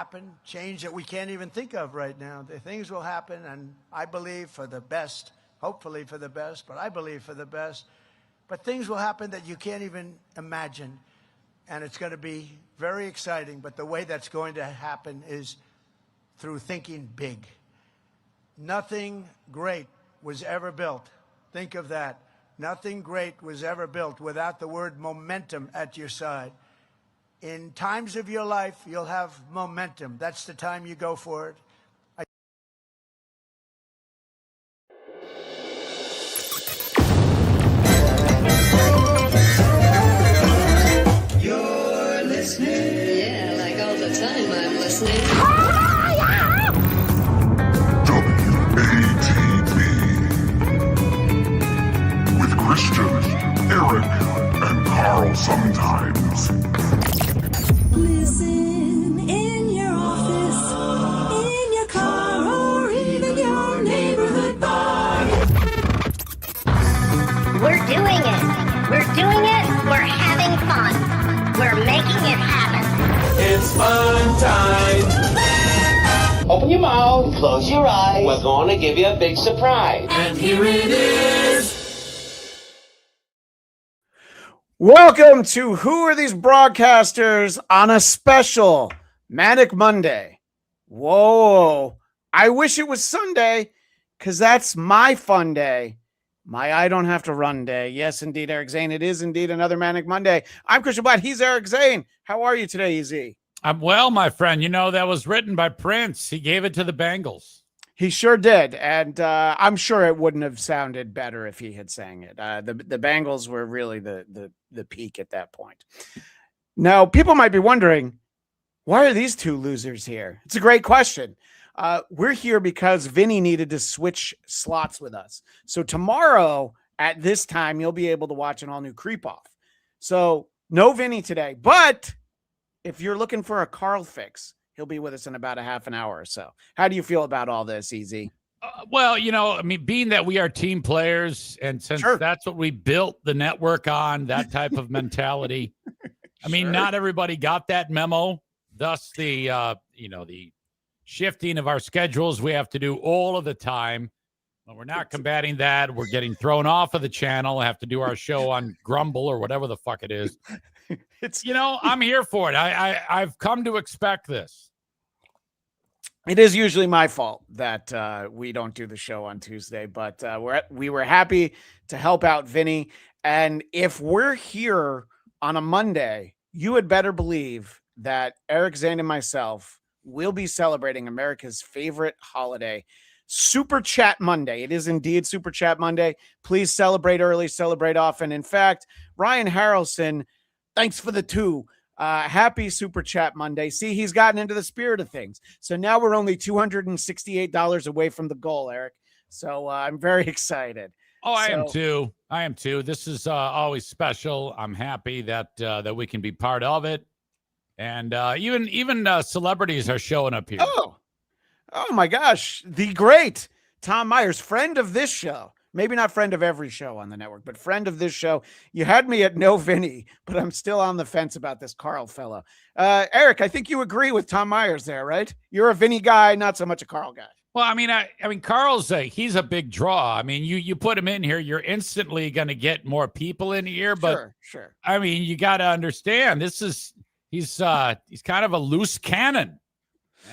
happen, change that we can't even think of right now. The things will happen, and I believe for the best, hopefully for the best, but I believe for the best. But things will happen that you can't even imagine, and it's going to be very exciting. But the way that's going to happen is through thinking big. Nothing great was ever built. Think of that. Nothing great was ever built without the word momentum at your side. In times of your life, you'll have momentum. That's the time you go for it. You're listening. Yeah, like all the time I'm listening. WATP with Christian, Eric, and Karl sometimes. Listen in your office, in your car, or even your neighborhood bar. We're doing it. We're doing it. We're having fun. We're making it happen. It's fun time. Open your mouth, close your eyes. We're going to give you a big surprise. And here it is. Welcome to Who Are These Broadcasters on a special Manic Monday. Whoa. I wish it was Sunday because that's my fun day. My I don't have to run day. Yes, indeed, Eric Zane. It is indeed another Manic Monday. I'm Christian Bladt. He's Eric Zane. How are you today, EZ? I'm well, my friend. You know, that was written by Prince. He gave it to the Bengals. He sure did, and I'm sure it wouldn't have sounded better if he had sang it. The Bengals were really the peak at that point. Now, people might be wondering, why are these two losers here? It's a great question. We're here because Vinny needed to switch slots with us. So tomorrow at this time, you'll be able to watch an all-new Creepoff. So no Vinny today, but if you're looking for a Karl fix, he'll be with us in about a half an hour or so. How do you feel about all this, EZ? Well, you know, I mean, being that we are team players, and since that's what we built the network on, that type of mentality. I mean, not everybody got that memo. Thus, the shifting of our schedules we have to do all of the time. When we're not combating that, we're getting thrown off of the channel. Have to do our show on Grumble or whatever the fuck it is. It's, you know, I'm here for it. I've come to expect this. It is usually my fault that we don't do the show on Tuesday, but we were happy to help out Vinny. And if we're here on a Monday, you had better believe that Eric Zane and myself will be celebrating America's favorite holiday, Super Chat Monday. It is indeed Super Chat Monday. Please celebrate early, celebrate often. In fact, Ryan Harrelson, thanks for the 2. Happy Super Chat Monday. See, he's gotten into the spirit of things. So now we're only $268 away from the goal, Eric. So I'm very excited. Oh, I am too. I am too. This is always special. I'm happy that we can be part of it. And even celebrities are showing up here. Oh my gosh. The great Tom Myers, friend of this show. Maybe not friend of every show on the network, but friend of this show. You had me at no Vinny, but I'm still on the fence about this Karl fellow. Eric, I think you agree with Tom Myers there, right? You're a Vinny guy, not so much a Karl guy. Well, I mean, Karl's he's a big draw. I mean, you put him in here, you're instantly going to get more people in here. But sure. I mean, you got to understand, he's kind of a loose cannon,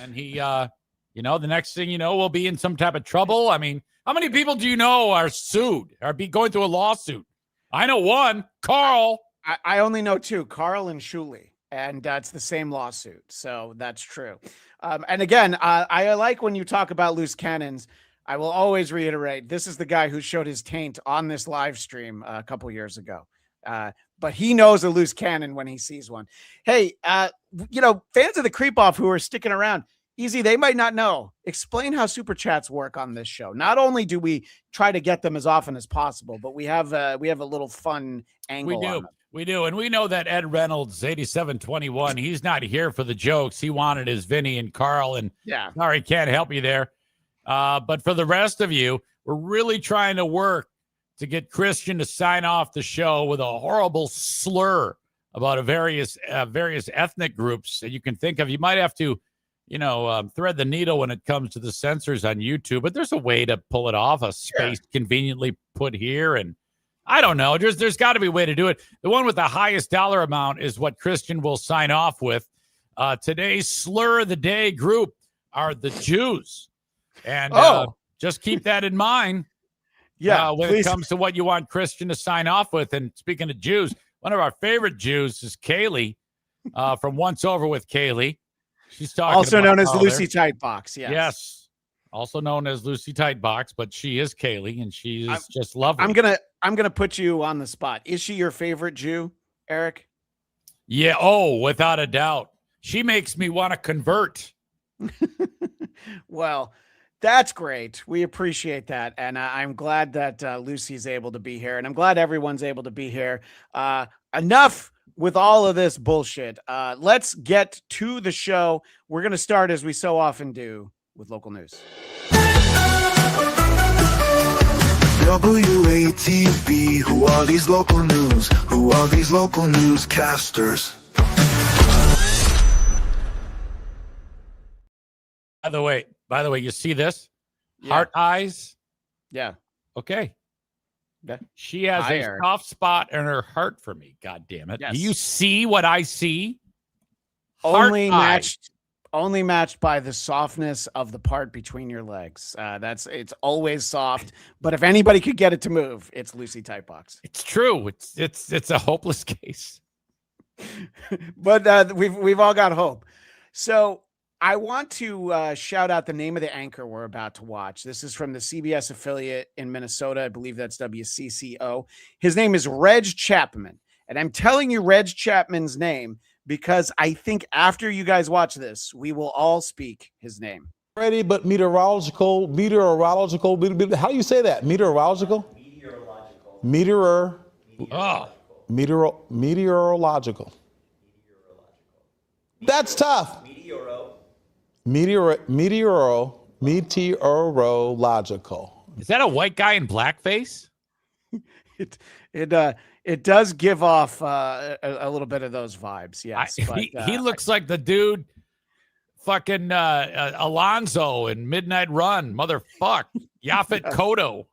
and he, the next thing you know, we'll be in some type of trouble. I mean, how many people do you know are sued or be going through a lawsuit? I know one, Karl. I only know 2, Karl and Shuli, and it's the same lawsuit. So that's true. And again, I like when you talk about loose cannons. I will always reiterate, this is the guy who showed his taint on this live stream a couple years ago. But he knows a loose cannon when he sees one. Hey, fans of the Creepoff who are sticking around, Easy, they might not know. Explain how super chats work on this show. Not only do we try to get them as often as possible, but we have a little fun angle. We do. And we know that Ed Reynolds, 8721, he's not here for the jokes. He wanted his Vinny and Karl, and sorry, can't help you there. But for the rest of you, we're really trying to work to get Christian to sign off the show with a horrible slur about various ethnic groups that you can think of. You might have to thread the needle when it comes to the censors on YouTube, but there's a way to pull it off, a space conveniently put here. And I don't know. There's got to be a way to do it. The one with the highest dollar amount is what Christian will sign off with. Today's slur of the day group are the Jews. And just keep that in mind. Yeah, when it comes to what you want Christian to sign off with. And speaking of Jews, one of our favorite Jews is Kaylee from Once Over with Kaylee. She's talking also known as Father. Lucy Tightbox. Yes. Also known as Lucy Tightbox, but she is Kaylee, and she's just lovely. I'm gonna put you on the spot. Is she your favorite Jew, Eric? Yeah. Oh, without a doubt. She makes me want to convert. Well, that's great. We appreciate that. And I'm glad that Lucy's able to be here. And I'm glad everyone's able to be here. Enough with all of this bullshit. Let's get to the show. We're going to start, as we so often do, with local news. WATP, who are these local news? Who are these local newscasters? By the way, you see this? Yeah. Heart eyes. Yeah. Okay. Yeah. She has Hi, a Eric. soft spot in her heart for me. God damn it. Yes. Do you see what I see? Heart Only eye. matched by the softness of the part between your legs. It's always soft. But if anybody could get it to move, it's Lucy Tightbox. It's true. It's a hopeless case. But we've all got hope. So I want to shout out the name of the anchor we're about to watch. This is from the CBS affiliate in Minnesota. I believe that's WCCO. His name is Reg Chapman. And I'm telling you Reg Chapman's name because I think after you guys watch this, we will all speak his name. Ready, but meteorological, how do you say that? Meteorological? Meteorological. That's tough. Meteorological. Is that a white guy in blackface? It does give off a little bit of those vibes. Yes. He looks like the dude fucking Alonzo in Midnight Run. Motherfuck. Yaphet Kotto.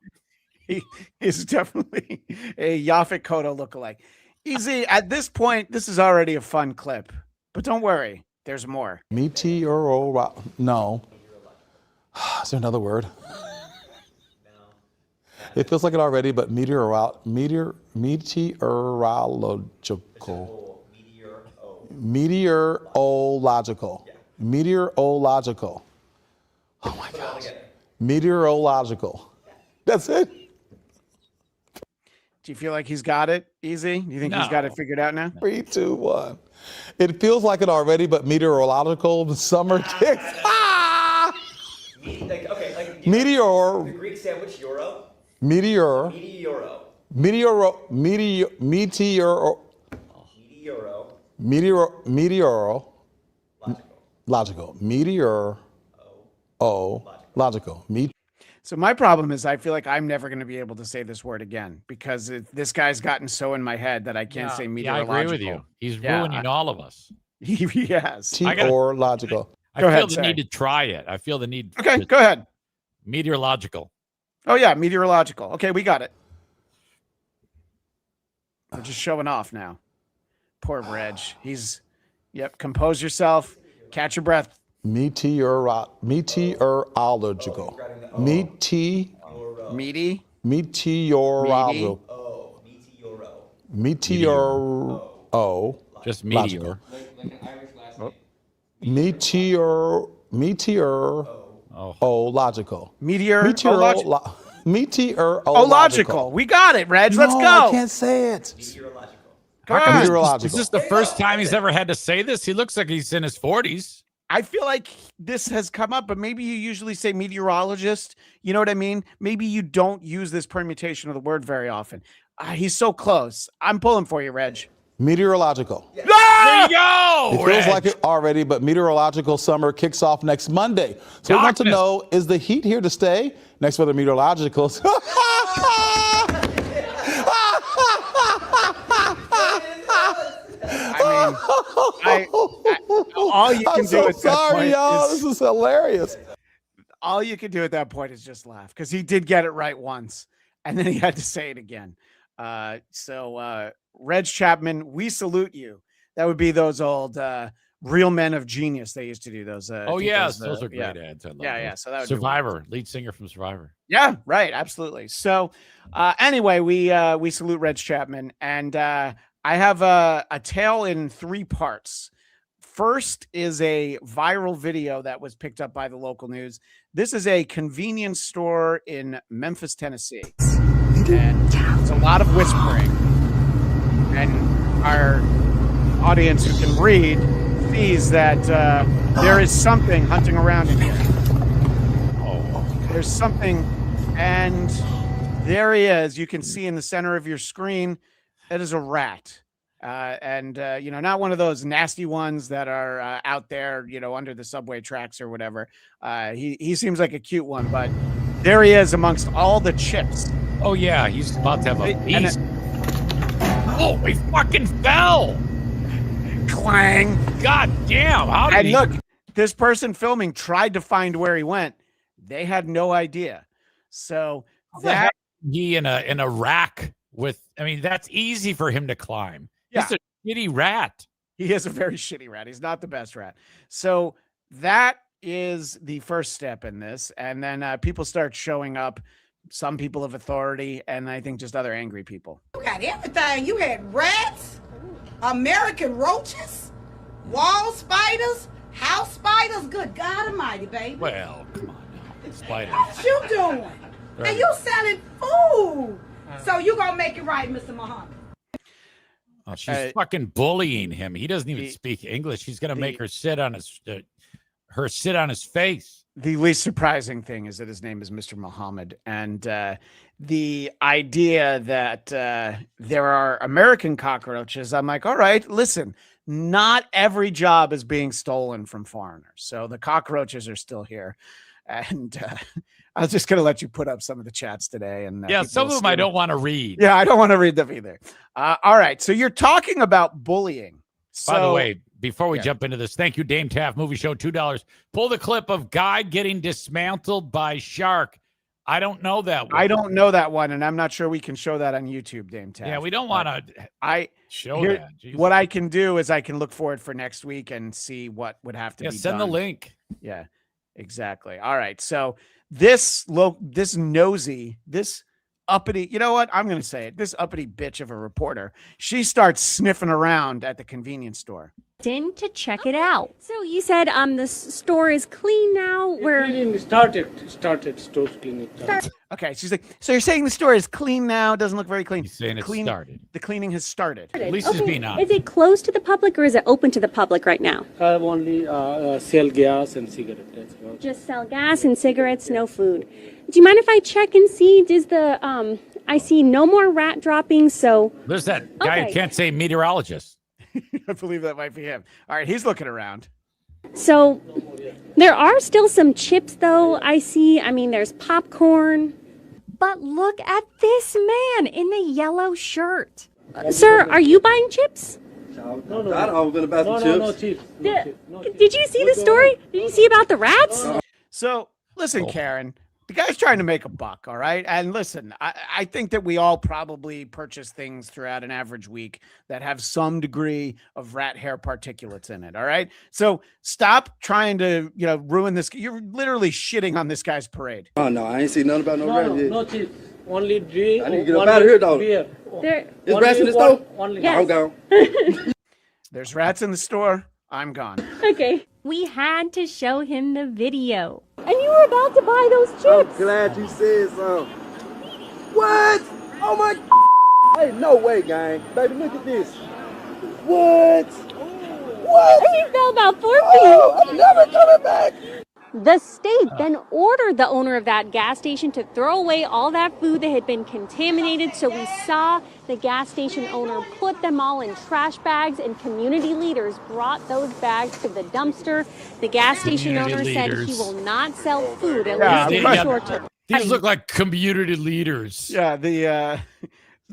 He is definitely a Yaphet Kotto lookalike. Easy. At this point, this is already a fun clip, but don't worry. There's more. No. Is there another word? It feels like it already, but meteorological. Meteorological. Oh my gosh. Meteorological. That's it. Do you feel like he's got it easy? Do you think he's got it figured out now? 3, 2, 1. It feels like it already, but meteorological. The summer kicks. Meteor. The Greek sandwich, euro. Meteor. Meteoro. Logical. So my problem is I feel like I'm never going to be able to say this word again because this guy's gotten so in my head that I can't say meteorological. I agree with you. He's ruining all of us. He has. Meteorological. I feel the need to try it. I feel the need. Okay, go ahead. Meteorological. Oh, yeah, meteorological. Okay, we got it. We're just showing off now. Poor Reg. Compose yourself. Catch your breath. Meteorological. Meteorological. Just meteor. Meteorological. Meteorological. We got it, Reg. Let's go. I can't say it. Meteorological. Is this the first time he's ever had to say this? He looks like he's in his 40s. I feel like this has come up, but maybe you usually say meteorologist. You know what I mean? Maybe you don't use this permutation of the word very often. He's so close. I'm pulling for you, Reg. Meteorological. Yeah. There you go. It feels like it already, but meteorological summer kicks off next Monday. So we want to know, is the heat here to stay? Next for the meteorologicals. all you can I'm do so at that sorry, point y'all. This is hilarious. all you can do at that point is just laugh because he did get it right once and then he had to say it again. Reg Chapman, we salute you. That would be those old Real Men of Genius. They used to do those. Those are great ads. I love those. So that would Survivor, lead singer from Survivor. Yeah, right. Absolutely. So anyway, we salute Reg Chapman, and I have a tale in 3 parts. First is a viral video that was picked up by the local news. This is a convenience store in Memphis, Tennessee. And there's a lot of whispering. And our audience who can read sees that there is something hunting around in here. There's something, and there he is. You can see in the center of your screen, it is a rat. Not one of those nasty ones that are out there, under the subway tracks or whatever. He seems like a cute one, but there he is amongst all the chips. Oh yeah, he's about to have a beast. Oh, he fucking fell! Clang! God damn! How did look, this person filming tried to find where he went. They had no idea. So that he in a rack with. I mean, that's easy for him to climb. Yeah. He's a shitty rat. He is a very shitty rat. He's not the best rat. So that is the first step in this. And then people start showing up, some people of authority, and I think just other angry people. You got everything. You had rats, American roaches, wall spiders, house spiders. Good God almighty, baby. Well, come on now. Spiders. What you doing? And you selling food. So you going to make it right, Mr. Muhammad. Oh, she's fucking bullying him. He doesn't even speak English. She's going to make her sit on his face. The least surprising thing is that his name is Mr. Muhammad. And the idea that there are American cockroaches, I'm like, all right, listen, not every job is being stolen from foreigners. So the cockroaches are still here. And I was just going to let you put up some of the chats today. And some of them I don't want to read. Yeah, I don't want to read them either. All right. So you're talking about bullying. By the way, before we jump into this, thank you, Dame Taft, movie show, $2. Pull the clip of guy getting dismantled by shark. I don't know that one. I don't know that one, and I'm not sure we can show that on YouTube, Dame Taft. Yeah, we don't want to show that. Jesus. What I can do is I can look for it for next week and see what would have to be send done. the link. Yeah, exactly. All right. So this nosy, this uppity, you know what? I'm going to say it. This uppity bitch of a reporter, she starts sniffing around at the convenience store. In to check it out. So you said the store is clean now. Started store cleaning. Okay, she's like, so you're saying the store is clean now? Doesn't look very clean. He's saying it started. The cleaning has started. At least it's being honest. Is it closed to the public or is it open to the public right now? Only sell gas and cigarettes. Just sell gas and cigarettes, no food. Do you mind if I check and see? Does the I see no more rat droppings. So there's that guy who can't say meteorologist. I believe that might be him. All right, he's looking around. So there are still some chips, though, I see. I mean, there's popcorn. But look at this man in the yellow shirt. Sir, are you buying chips? No, I'm going to buy some chips. No chips. Did you see the story? Did you see about the rats? So, listen, Karen. The guy's trying to make a buck, all right? And listen, I think that we all probably purchase things throughout an average week that have some degree of rat hair particulates in it, all right? So stop trying to, ruin this. You're literally shitting on this guy's parade. Oh, no, I ain't seen nothing about no rat yet. No chips. Only drink. I need to get up out of here, dog. Beer. Is rats in the store? Yes. I'm gone. There's rats in the store. I'm gone. Okay. We had to show him the video. And you were about to buy those chips. I'm glad you said so. What? Oh my. Hey, no way, gang. Baby, look at this. What? What? He fell about 4 feet. Oh, I'm never coming back. The state then ordered the owner of that gas station to throw away all that food that had been contaminated. So we saw the gas station owner put them all in trash bags, and community leaders brought those bags to the dumpster. The gas station owner said he will not sell food, at least in the short term. These look like community leaders. Yeah,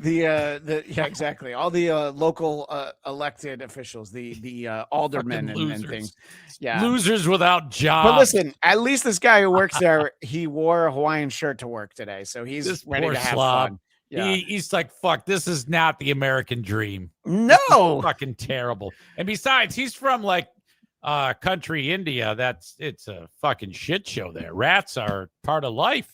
Yeah, exactly. All the local elected officials, the aldermen and things. Yeah, losers without jobs. But listen, at least this guy who works there, he wore a Hawaiian shirt to work today, so he's ready to have fun. Yeah. He's like, fuck, this is not the American dream. No, fucking terrible. And besides, he's from like country India. It's a fucking shit show there. Rats are part of life.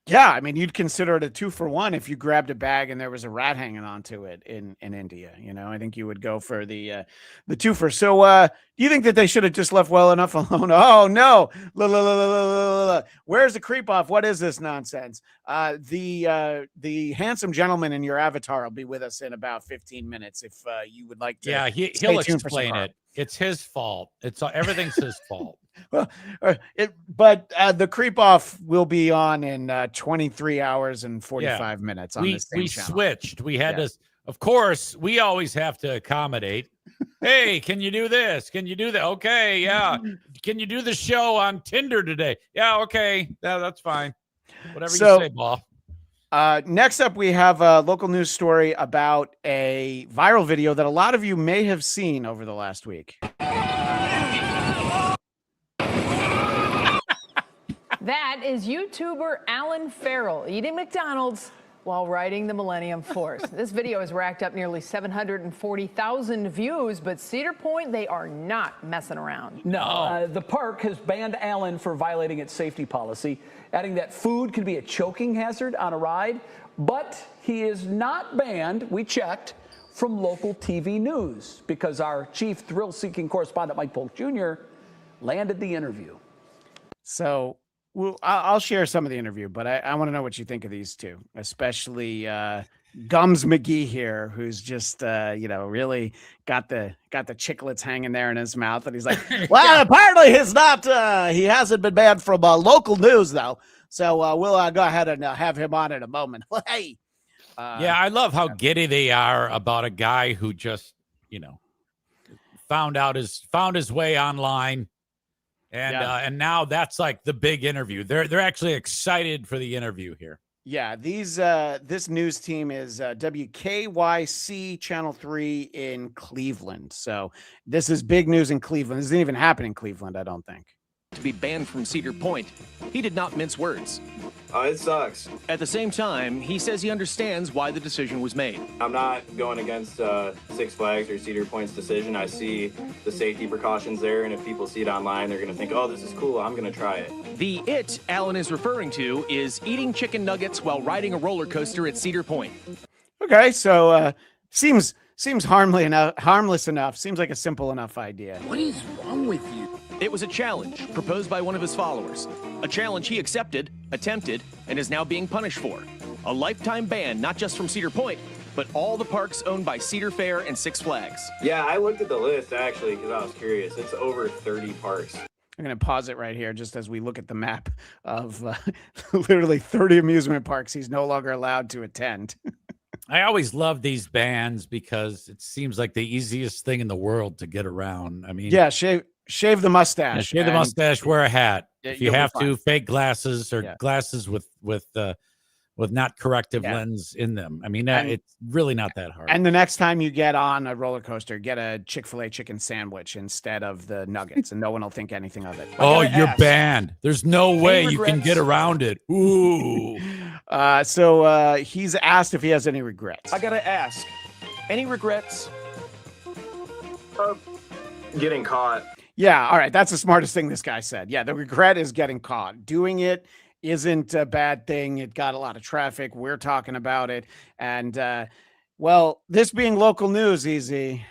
Yeah, I mean, you'd consider it a 2-for-1 if you grabbed a bag and there was a rat hanging onto it in India. You know, I think you would go for the 2-for. So, do you think that they should have just left well enough alone? Oh no! Where's the Creepoff? What is this nonsense? The handsome gentleman in your avatar will be with us in about 15 minutes. If you would like to, yeah, he'll explain it. It's his fault. Everything's his fault. Well, but the Creepoff will be on in 23 hours and 45 minutes on the same channel. We switched. We had to, of course, we always have to accommodate. Hey, can you do this? Can you do that? Okay, yeah. Can you do the show on Tinder today? Yeah, okay. Yeah, that's fine. Whatever you say, Bob. Next up, we have a local news story about a viral video that a lot of you may have seen over the last week. That is YouTuber Alan Farrell eating McDonald's while riding the Millennium Force. This video has racked up nearly 740,000 views, but Cedar Point, they are not messing around. No, the park has banned Alan for violating its safety policy, adding that food could be a choking hazard on a ride, but he is not banned, we checked, from local TV news because our chief thrill-seeking correspondent, Mike Polk Jr., landed the interview. So I'll share some of the interview, but I want to know what you think of these two, especially Gums McGee here, who's just really got the chiclets hanging there in his mouth, and he's like, well, apparently he's not. He hasn't been banned from local news though, so we'll go ahead and have him on in a moment. Hey, yeah, I love how giddy they are about a guy who just found his way online. And now that's like the big interview. They're actually excited for the interview here. Yeah, this news team is WKYC Channel 3 in Cleveland. So this is big news in Cleveland. This didn't even happen in Cleveland, I don't think. To be banned from Cedar Point, he did not mince words. It sucks. At the same time, he says he understands why the decision was made. I'm not going against Six Flags or Cedar Point's decision. I see the safety precautions there, and if people see it online, they're going to think, oh, this is cool, I'm going to try it. The it Alan is referring to is eating chicken nuggets while riding a roller coaster at Cedar Point. Okay, so seems harmless enough. Seems like a simple enough idea. What is wrong with you? It was a challenge proposed by one of his followers. A challenge he accepted, attempted, and is now being punished for. A lifetime ban, not just from Cedar Point, but all the parks owned by Cedar Fair and Six Flags. Yeah, I looked at the list, actually, because I was curious. It's over 30 parks. I'm going to pause it right here just as we look at the map of literally 30 amusement parks he's no longer allowed to attend. I always love these bans because it seems like the easiest thing in the world to get around. I mean, yeah, shave the mustache. Shave the mustache, wear a hat. If you have to, fake glasses or glasses with not corrective lens in them. I mean, it's really not that hard. And the next time you get on a roller coaster, get a Chick-fil-A chicken sandwich instead of the nuggets, and no one will think anything of it. Oh, you're banned. There's no way you can get around it. Ooh. So he's asked if he has any regrets. I gotta ask, any regrets? Getting caught. Yeah, all right. That's the smartest thing this guy said. Yeah, the regret is getting caught. Doing it isn't a bad thing. It got a lot of traffic. We're talking about it. And, well, this being local news, Easy,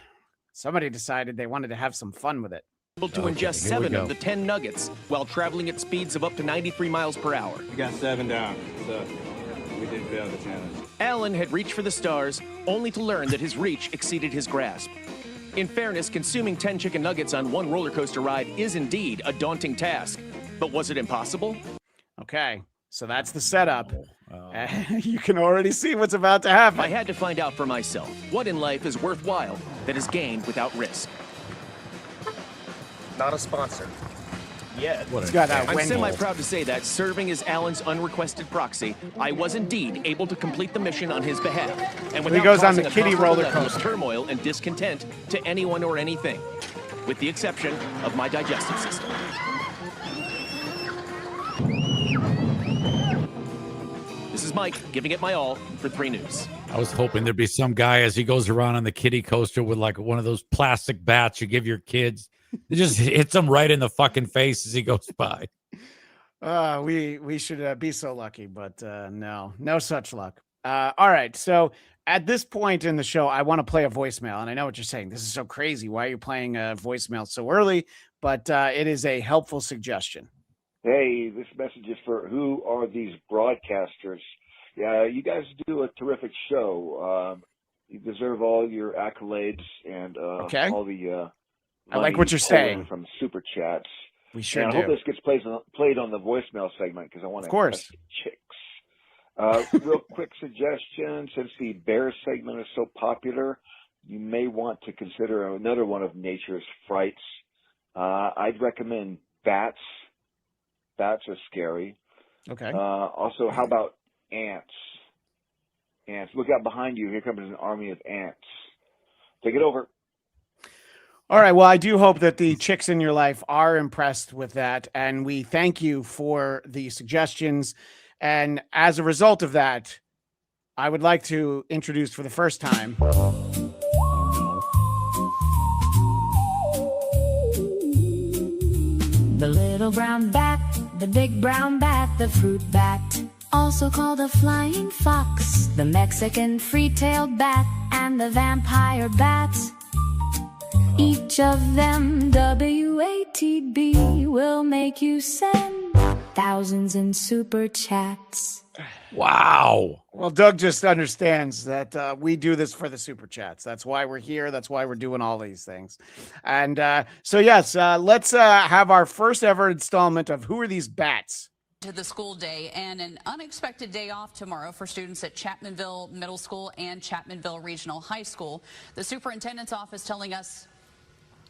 somebody decided they wanted to have some fun with it. Able to ingest 7 of the 10 nuggets while traveling at speeds of up to 93 miles per hour. We got 7 down, so we did fail the challenge. Alan had reached for the stars, only to learn that his reach exceeded his grasp. In fairness, consuming 10 chicken nuggets on one roller coaster ride is indeed a daunting task. But was it impossible? Okay, so that's the setup. You can already see what's about to happen. I had to find out for myself what in life is worthwhile that is gained without risk. Not a sponsor. yet. I'm semi-proud to say that, serving as Alan's unrequested proxy, I was indeed able to complete the mission on his behalf. And without goes on the causing a kiddie comparable roller level of coaster. turmoil and discontent to anyone or anything, with the exception of my digestive system. This is Mike giving it my all for 3 News. I was hoping there'd be some guy as he goes around on the kiddie coaster with like one of those plastic bats you give your kids. It just hits him right in the fucking face as he goes by. We should be so lucky, but no such luck. All right. So at this point in the show, I want to play a voicemail. And I know what you're saying. This is so crazy. Why are you playing a voicemail so early? But it is a helpful suggestion. Hey, this message is for who are these broadcasters? Yeah, you guys do a terrific show. You deserve all your accolades and all the I like what you're saying from super chats. We sure and do. I hope this gets played on the voicemail segment because I want to Of course. chicks. Real quick suggestion, since the Bears segment is so popular, you may want to consider another one of nature's frights. I'd recommend bats. Bats are scary. Okay. Also, how about ants? Ants. Look out behind you. Here comes an army of ants. Take it over. All right. Well, I do hope that the chicks in your life are impressed with that. And we thank you for the suggestions. And as a result of that, I would like to introduce for the first time The little brown bat, the big brown bat, the fruit bat, also called a flying fox, the Mexican free-tailed bat, and the vampire bat. Each of them, WATB, will make you send thousands in super chats. Wow. Well, Doug just understands that we do this for the super chats. That's why we're here. That's why we're doing all these things. And so, yes, let's have our first ever installment of Who Are These Bats? To the school day and an unexpected day off tomorrow for students at Chapmanville Middle School and Chapmanville Regional High School. The superintendent's office telling us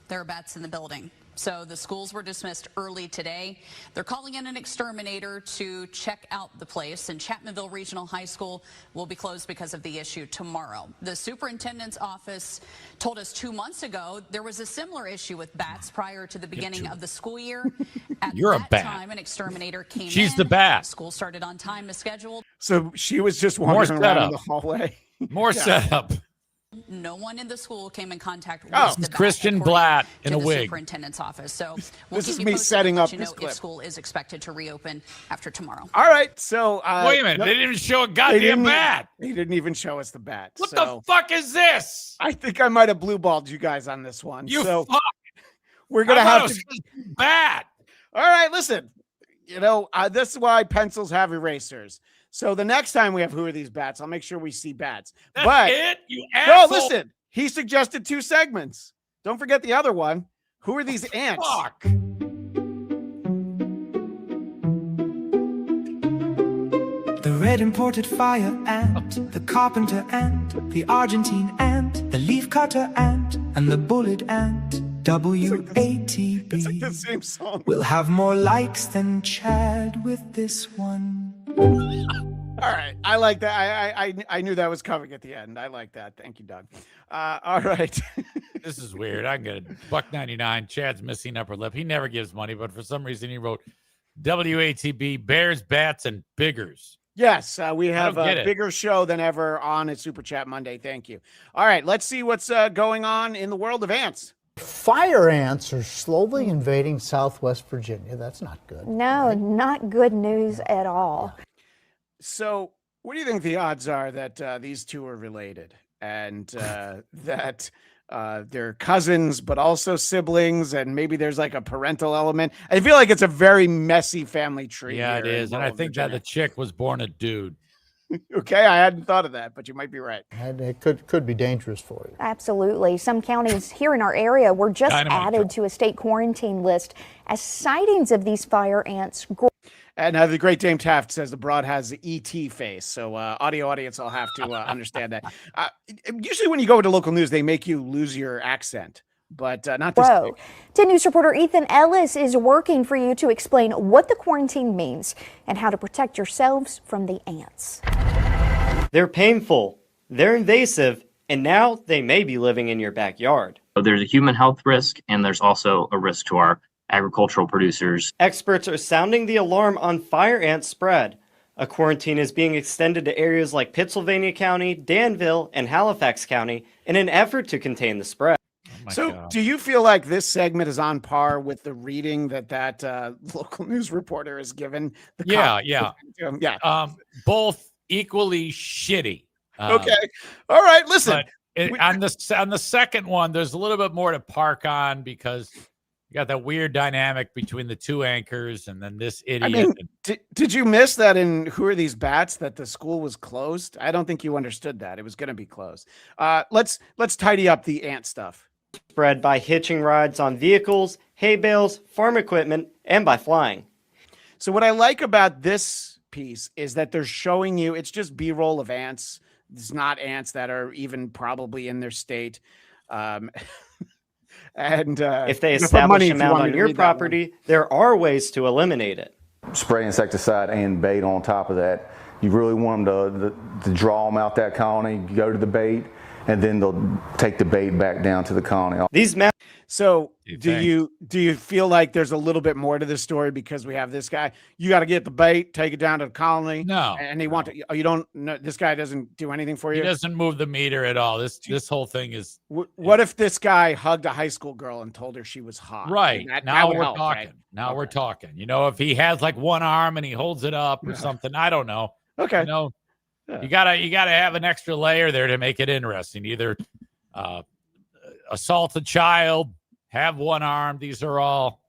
there are bats in the building. So the schools were dismissed early today. They're calling in an exterminator to check out the place, and Chapmanville Regional High School will be closed because of the issue tomorrow. The superintendent's office told us 2 months ago there was a similar issue with bats prior to the beginning of the school year. At You're that a bat. time, an exterminator came She's in. the bat. School started on time as scheduled. So she was just More wandering around in setup. the hallway. More setup. No one in the school came in contact with Oh, the bat, Christian according Bladt in to a the wig. superintendent's office. So we'll This keep is you me posted setting and let up you this know clip. if school is expected to reopen after tomorrow. All right. So Wait a minute. no- They didn't even show a they goddamn didn't- bat. They didn't even show us the bat. What so the fuck is this? I think I might have blue balled you guys on this one. You so fuck. we're gonna I thought have it to. was bat. All right, listen. You know, this is why pencils have erasers. So the next time we have Who Are These Bats, I'll make sure we see bats. That's but it, you no, asshole. listen. He suggested 2 segments. Don't forget the other one. Who are these ants? Fuck. The red imported fire ant, the carpenter ant, the Argentine ant, the leaf cutter ant, and the bullet ant. WATB. It's like the same song. We'll have more likes than Chad with this one. All right. I like that. I knew that was coming at the end. I like that. Thank you, Doug. All right. This is weird. I get $1.99. Chad's missing upper lip. He never gives money, but for some reason he wrote WATB, Bears, Bats, and Biggers. Yes, we have don't get a it. bigger show than ever on a Super Chat Monday. Thank you. All right. Let's see what's going on in the world of ants. Fire ants are slowly invading Southwest Virginia. That's not good. No, not good news at all. So, what do you think the odds are that these two are related and that they're cousins, but also siblings, and maybe there's like a parental element? I feel like it's a very messy family tree. Yeah, it here in is. And I rural think that Virginia. the chick was born a dude. Okay, I hadn't thought of that, but you might be right. And it could be dangerous for you. Absolutely. Some counties here in our area were just Dynamite added to a state quarantine list as sightings of these fire ants grow. And the great Dame Taft says the broad has the ET face. So audio audience, I'll have to understand that. Usually when you go into local news, they make you lose your accent. but not this Whoa. big. 10 News reporter Ethan Ellis is working for you to explain what the quarantine means and how to protect yourselves from the ants. They're painful, they're invasive, and now they may be living in your backyard. There's a human health risk, and there's also a risk to our agricultural producers. Experts are sounding the alarm on fire ant spread. A quarantine is being extended to areas like Pittsylvania County, Danville, and Halifax County in an effort to contain the spread. So do you feel like this segment is on par with the reading that local news reporter has given? Yeah. Both equally shitty. Okay. All right. Listen. On the second one, there's a little bit more to park on because you got that weird dynamic between the two anchors and then this idiot. I mean, did you miss that in Who Are These Bats that the school was closed? I don't think you understood that. It was going to be closed. Let's tidy up the ant stuff. Spread by hitching rides on vehicles, hay bales, farm equipment, and by flying. So what I like about this piece is that they're showing you, it's just B-roll of ants. It's not ants that are even probably in their state. And if they establish a mound on your property, there are ways to eliminate it. Spray insecticide and bait on top of that. You really want them to draw them out that colony, go to the bait, and then they'll take the bait back down to the colony. So do you feel like there's a little bit more to this story because we have this guy? You got to get the bait, take it down to the colony. No, and they want to. You don't. No, this guy doesn't do anything for you. He doesn't move the meter at all. This whole thing is. What if this guy hugged a high school girl and told her she was hot? Right. Now we're talking. Right? Now we're talking. You know, if he has like one arm and he holds it up or something, I don't know. Okay. You know, you gotta have an extra layer there to make it interesting. Either assault a child, have one arm. These are all.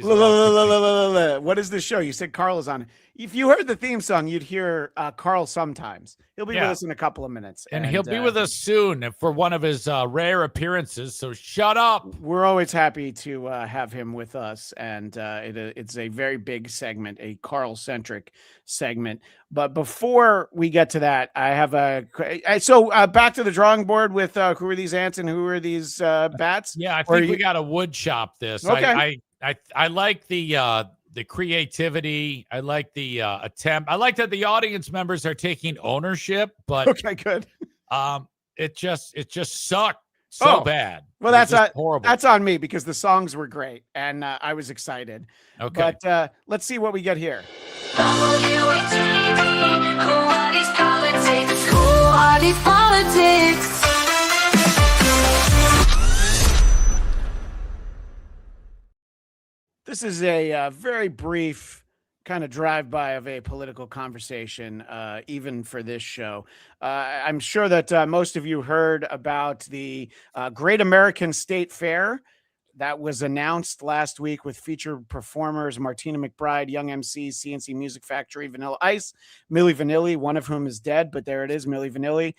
What is this show? You said Karl is on it. If you heard the theme song, you'd hear Karl sometimes. He'll be with us in a couple of minutes. And he'll be with us soon for one of his rare appearances. So shut up. We're always happy to have him with us. And it's a very big segment, a Karl-centric segment. But before we get to that, I have back to the drawing board with who are these ants and who are these bats? Yeah, I think we got to wood shop this. Okay. I like the creativity. I like the attempt. I like that the audience members are taking ownership, but okay, good. It just sucked so bad. Well, that's horrible. That's on me because the songs were great and I was excited. Okay, but let's see what we get here. Who are these politics? Who are these politics? This is a very brief kind of drive-by of a political conversation, even for this show. I'm sure that most of you heard about the Great American State Fair that was announced last week with featured performers Martina McBride, Young MC, CNC Music Factory, Vanilla Ice, Milli Vanilli, one of whom is dead, but there it is, Milli Vanilli.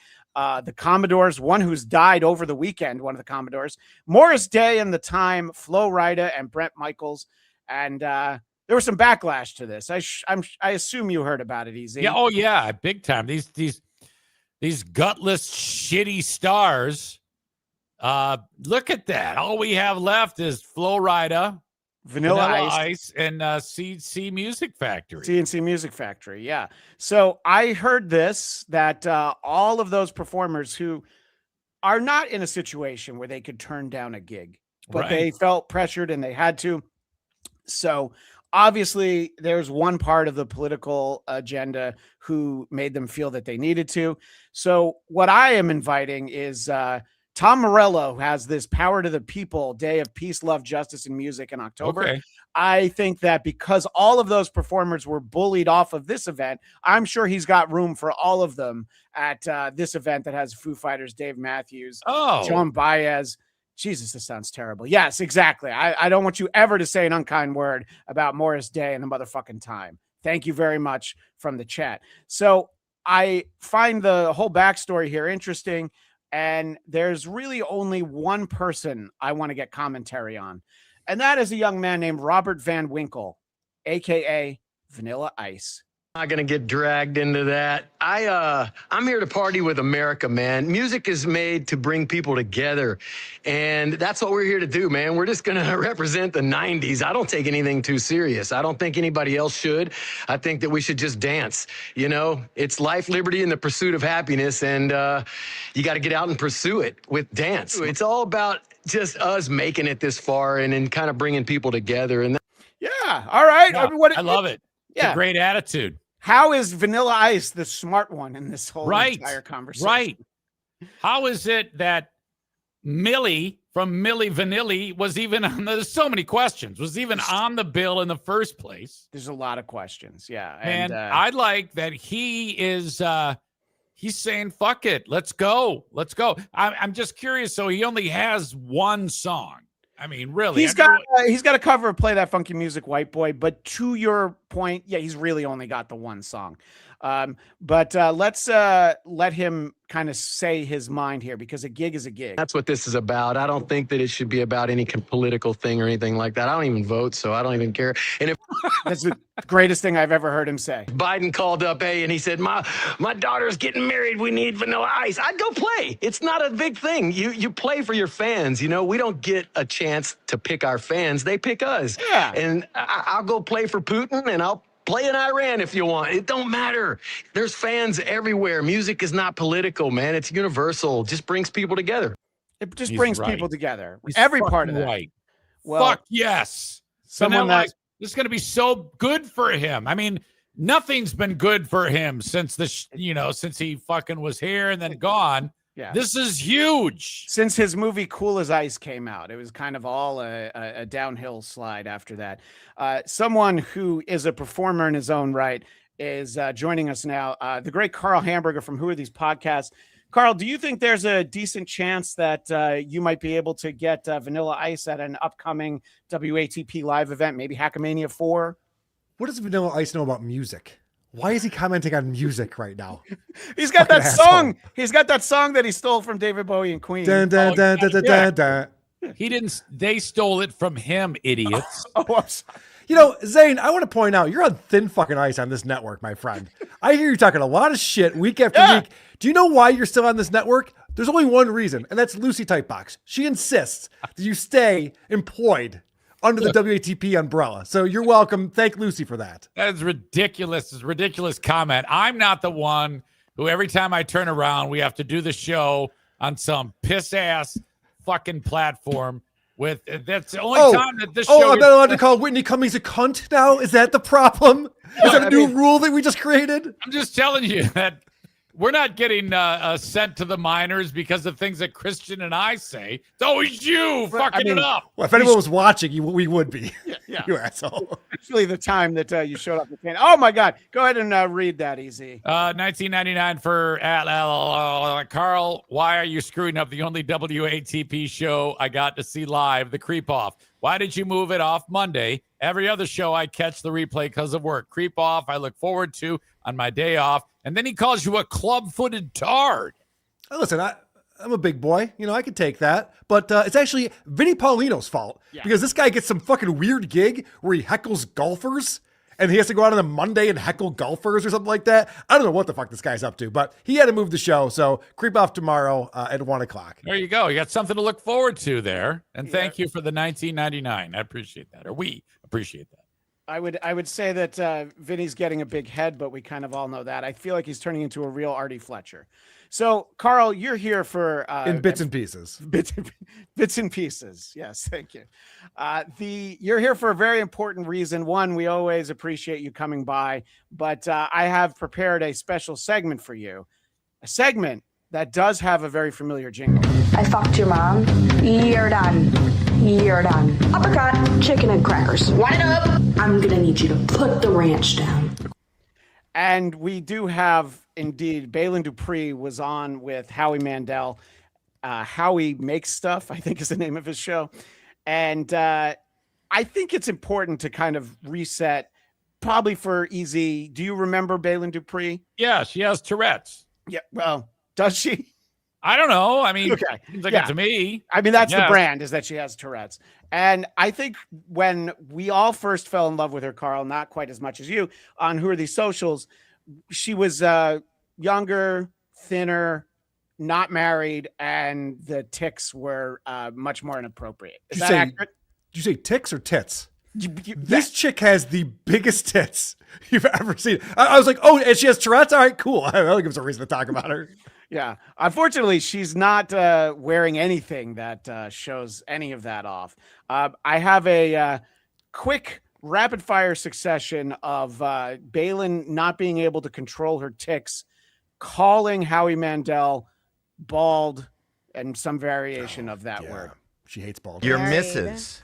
The Commodores, one who's died over the weekend, one of the Commodores, Morris Day and the Time, Flo Rida, and Brent Michaels. And there was some backlash to this. I assume you heard about it, Easy. Yeah. Oh yeah, big time. These gutless, shitty stars. Look at that. All we have left is Flo Rida, Vanilla Ice, and CNC Music Factory. CNC Music Factory, yeah. So I heard that all of those performers who are not in a situation where they could turn down a gig, but they felt pressured and they had to. So obviously there's one part of the political agenda who made them feel that they needed to. So what I am inviting is Tom Morello, who has this Power to the People Day of Peace, Love, Justice, and Music in October. Okay. I think that because all of those performers were bullied off of this event, I'm sure he's got room for all of them at this event that has Foo Fighters, Dave Matthews, Joan Baez. Jesus, this sounds terrible. Yes, exactly. I don't want you ever to say an unkind word about Morris Day and the motherfucking Time. Thank you very much from the chat. So I find the whole backstory here interesting. And there's really only one person I want to get commentary on. And that is a young man named Robert Van Winkle, a.k.a. Vanilla Ice. Not gonna get dragged into that. I'm here to party with America, man. Music is made to bring people together, and that's what we're here to do, man. We're just gonna represent the 90s. I don't take anything too serious. I don't think anybody else should. I think that we should just dance. You know, it's life, liberty, and the pursuit of happiness, and you got to get out and pursue it with dance. It's all about just us making it this far and then kind of bringing people together. And yeah, all right. Yeah, I love it. It's a great attitude. How is Vanilla Ice the smart one in this whole entire conversation? Right. How is it that Millie from Millie Vanilli was even on there's so many questions, was even on the bill in the first place? There's a lot of questions. Yeah. And I like that he is he's saying, fuck it. Let's go. Let's go. I'm just curious. So he only has one song. I mean, really, he's got a cover of Play That Funky Music, White Boy. But to your point, yeah, he's really only got the one song. But let's let him kind of say his mind here, because a gig is a gig. that's what this is about. I don't think that it should be about any political thing or anything like that. I don't even vote, so I don't even care. And if That's the greatest thing I've ever heard him say. Biden called up, and he said, my daughter's getting married. We need Vanilla Ice. I'd go play. It's not a big thing. You play for your fans. You know, we don't get a chance to pick our fans. They pick us. Yeah. And I'll go play for Putin, and I'll play in Iran if you want. It don't matter. There's fans everywhere. Music is not political, man. It's universal. It just brings people together. It just He's brings right. people together. He's Every part of fucking that. right. Well, Fuck yes. someone Vanilla that- Ice, this is going to be so good for him. I mean, nothing's been good for him since since he fucking was here and then gone. Yeah. This is huge. Since his movie Cool as Ice came out, it was kind of all a downhill slide after that. Someone who is a performer in his own right is joining us now. The great Karl Hamburger from Who Are These Podcasts. Karl, do you think there's a decent chance that you might be able to get Vanilla Ice at an upcoming WATP live event, maybe Hackamania 4? What does Vanilla Ice know about music? Why is he commenting on music right now? He's got Fucking that asshole. song. He's got that song that he stole from David Bowie and Queen. Dun, dun, dun, dun, dun, dun, dun. He didn't. They stole it from him, idiots. Oh, I'm sorry. You know, Zane, I want to point out, you're on thin fucking ice on this network, my friend. I hear you talking a lot of shit week after week. Do you know why you're still on this network? There's only one reason, and that's Lucy Tightbox. She insists that you stay employed under the WATP umbrella. So you're welcome. Thank Lucy for that. That is ridiculous. It's a ridiculous comment. I'm not the one who every time I turn around, we have to do the show on some piss ass fucking platform. That's the only time that this show. Oh, I'm not allowed to call Whitney Cummings a cunt now? Is that the problem? Is that a new rule that we just created? I'm just telling you that we're not getting sent to the minors because of things that Christian and I say. It's always you fucking it up. Well, if anyone was watching, we would be. Yeah. You asshole. Actually, the time that you showed up. Oh my God! Go ahead and read that, Easy. 1999 for Karl. Why are you screwing up the only WATP show I got to see live, the Creepoff? Why did you move it off Monday? Every other show I catch the replay because of work. Creepoff I look forward to on my day off. And then he calls you a club-footed tard. Listen, I'm a big boy. You know, I could take that. But it's actually Vinny Paulino's fault. Yeah. Because this guy gets some fucking weird gig where he heckles golfers. And he has to go out on a Monday and heckle golfers or something like that. I don't know what the fuck this guy's up to. But he had to move the show. So Creepoff tomorrow at 1 o'clock. There you go. You got something to look forward to there. And thank you for the 1999. I appreciate that. Or we appreciate that. I would say that Vinny's getting a big head, but we kind of all know that. I feel like he's turning into a real Artie Fletcher. So, Karl, you're here for in bits and pieces. Bits and pieces. Yes, thank you. You're here for a very important reason. One, we always appreciate you coming by, but I have prepared a special segment for you. A segment that does have a very familiar jingle. I fucked your mom. You're done. You're done. Uppercut, chicken and crackers. Wind up. I'm gonna need you to put the ranch down. And we do have, indeed, Baylen Dupree was on with Howie Mandel. Howie Makes Stuff, I think is the name of his show. And I think it's important to kind of reset, probably for Easy. Do you remember Baylen Dupree? Yeah, she has Tourette's. Yeah, well, does she? I don't know. I mean, Okay. seems like it to me. I mean, that's the Yes. brand, is that she has Tourette's. And I think when we all first fell in love with her, Karl, not quite as much as you, on Who Are These Socials, she was younger, thinner, not married, and the tics were much more inappropriate. Is that accurate? Did you say ticks or tits? This chick has the biggest tits you've ever seen. I was like, oh, and she has Tourette's? All right, cool. That gives a reason to talk about her. Yeah. Unfortunately, she's not wearing anything that shows any of that off. I have a quick rapid fire succession of Baylen not being able to control her tics, calling Howie Mandel bald, and some variation of that word. She hates bald. You're Mrs.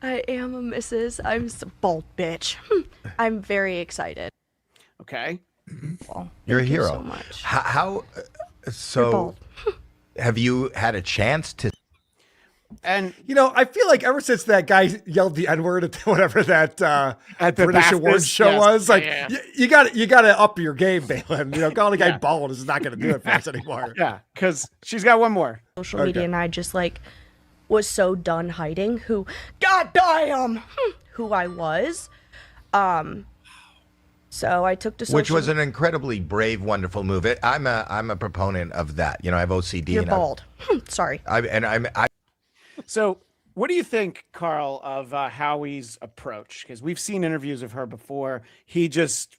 I am a Mrs. I'm a bald bitch. I'm very excited. Okay. Well, You're a thank you hero. so much. So have you had a chance to? And I feel like ever since that guy yelled the N-word at whatever that at the British BAFTAs, awards show yes. was, like Yeah. you got to up your game, Baylen. Calling a guy bald is not going to do it for us anymore. Yeah, because she's got one more. Social media, and I just was so done hiding who I was. So I took to social. Which was an incredibly brave, wonderful move. I'm a proponent of that. I have OCD. You're and bald. Sorry. So, what do you think, Karl, of Howie's approach? Because we've seen interviews of her before. He just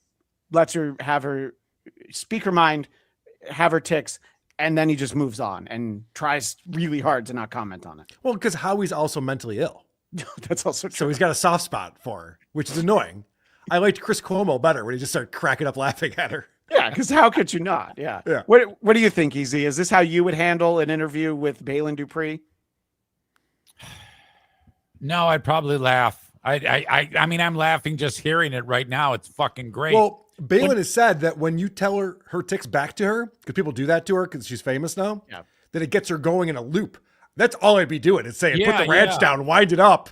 lets her have her speak her mind, have her tics, and then he just moves on and tries really hard to not comment on it. Well, because Howie's also mentally ill. That's also true. So he's got a soft spot for her, which is annoying. I liked Chris Cuomo better when he just started cracking up laughing at her. Yeah, because how could you not? Yeah. Yeah. What do you think, Easy? Is this how you would handle an interview with Baylen Dupree? No, I'd probably laugh. I mean, I'm laughing just hearing it right now. It's fucking great. Well, Baylen has said that when you tell her tics back to her, because people do that to her because she's famous now, that it gets her going in a loop. That's all I'd be doing is saying, put the ranch down, wind it up,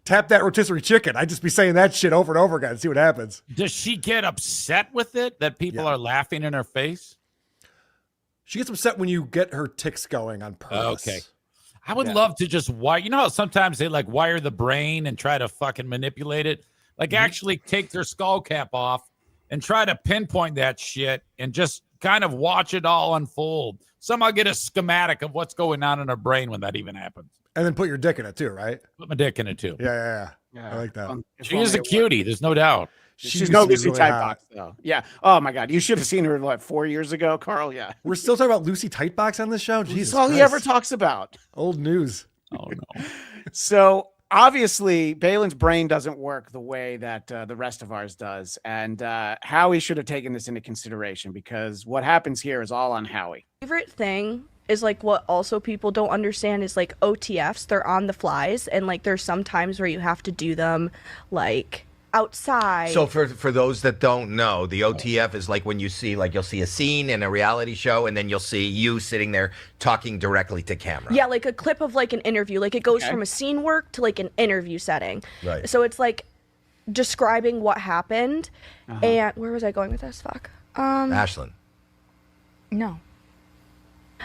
tap that rotisserie chicken. I'd just be saying that shit over and over again and see what happens. Does she get upset with it that people are laughing in her face? She gets upset when you get her tics going on purpose. Okay. I would love to just wire. You know how sometimes they wire the brain and try to fucking manipulate it? Actually take their skull cap off and try to pinpoint that shit and just kind of watch it all unfold. Somehow get a schematic of what's going on in her brain when that even happens. And then put your dick in it too, right? Put my dick in it too. Yeah. I like that. She is a cutie. There's no doubt. She's no Lucy Tightbox, though. Yeah. Oh, my God. You should have seen her, 4 years ago, Karl? Yeah. We're still talking about Lucy Tightbox on this show? Jesus That's all he Christ. ever talks about. Old news. Oh, no. So, obviously, Baylen's brain doesn't work the way that the rest of ours does. And Howie should have taken this into consideration because what happens here is all on Howie. Favorite thing is what also people don't understand is OTFs. They're on the flies, and there's some times where you have to do them outside. So for those that don't know, the OTF is when you see you'll see a scene in a reality show and then you'll see you sitting there talking directly to camera. Yeah, a clip of an interview. It goes from a scene work to an interview setting. Right. So it's describing what happened. And where was I going with this? Fuck. Ashlyn. No.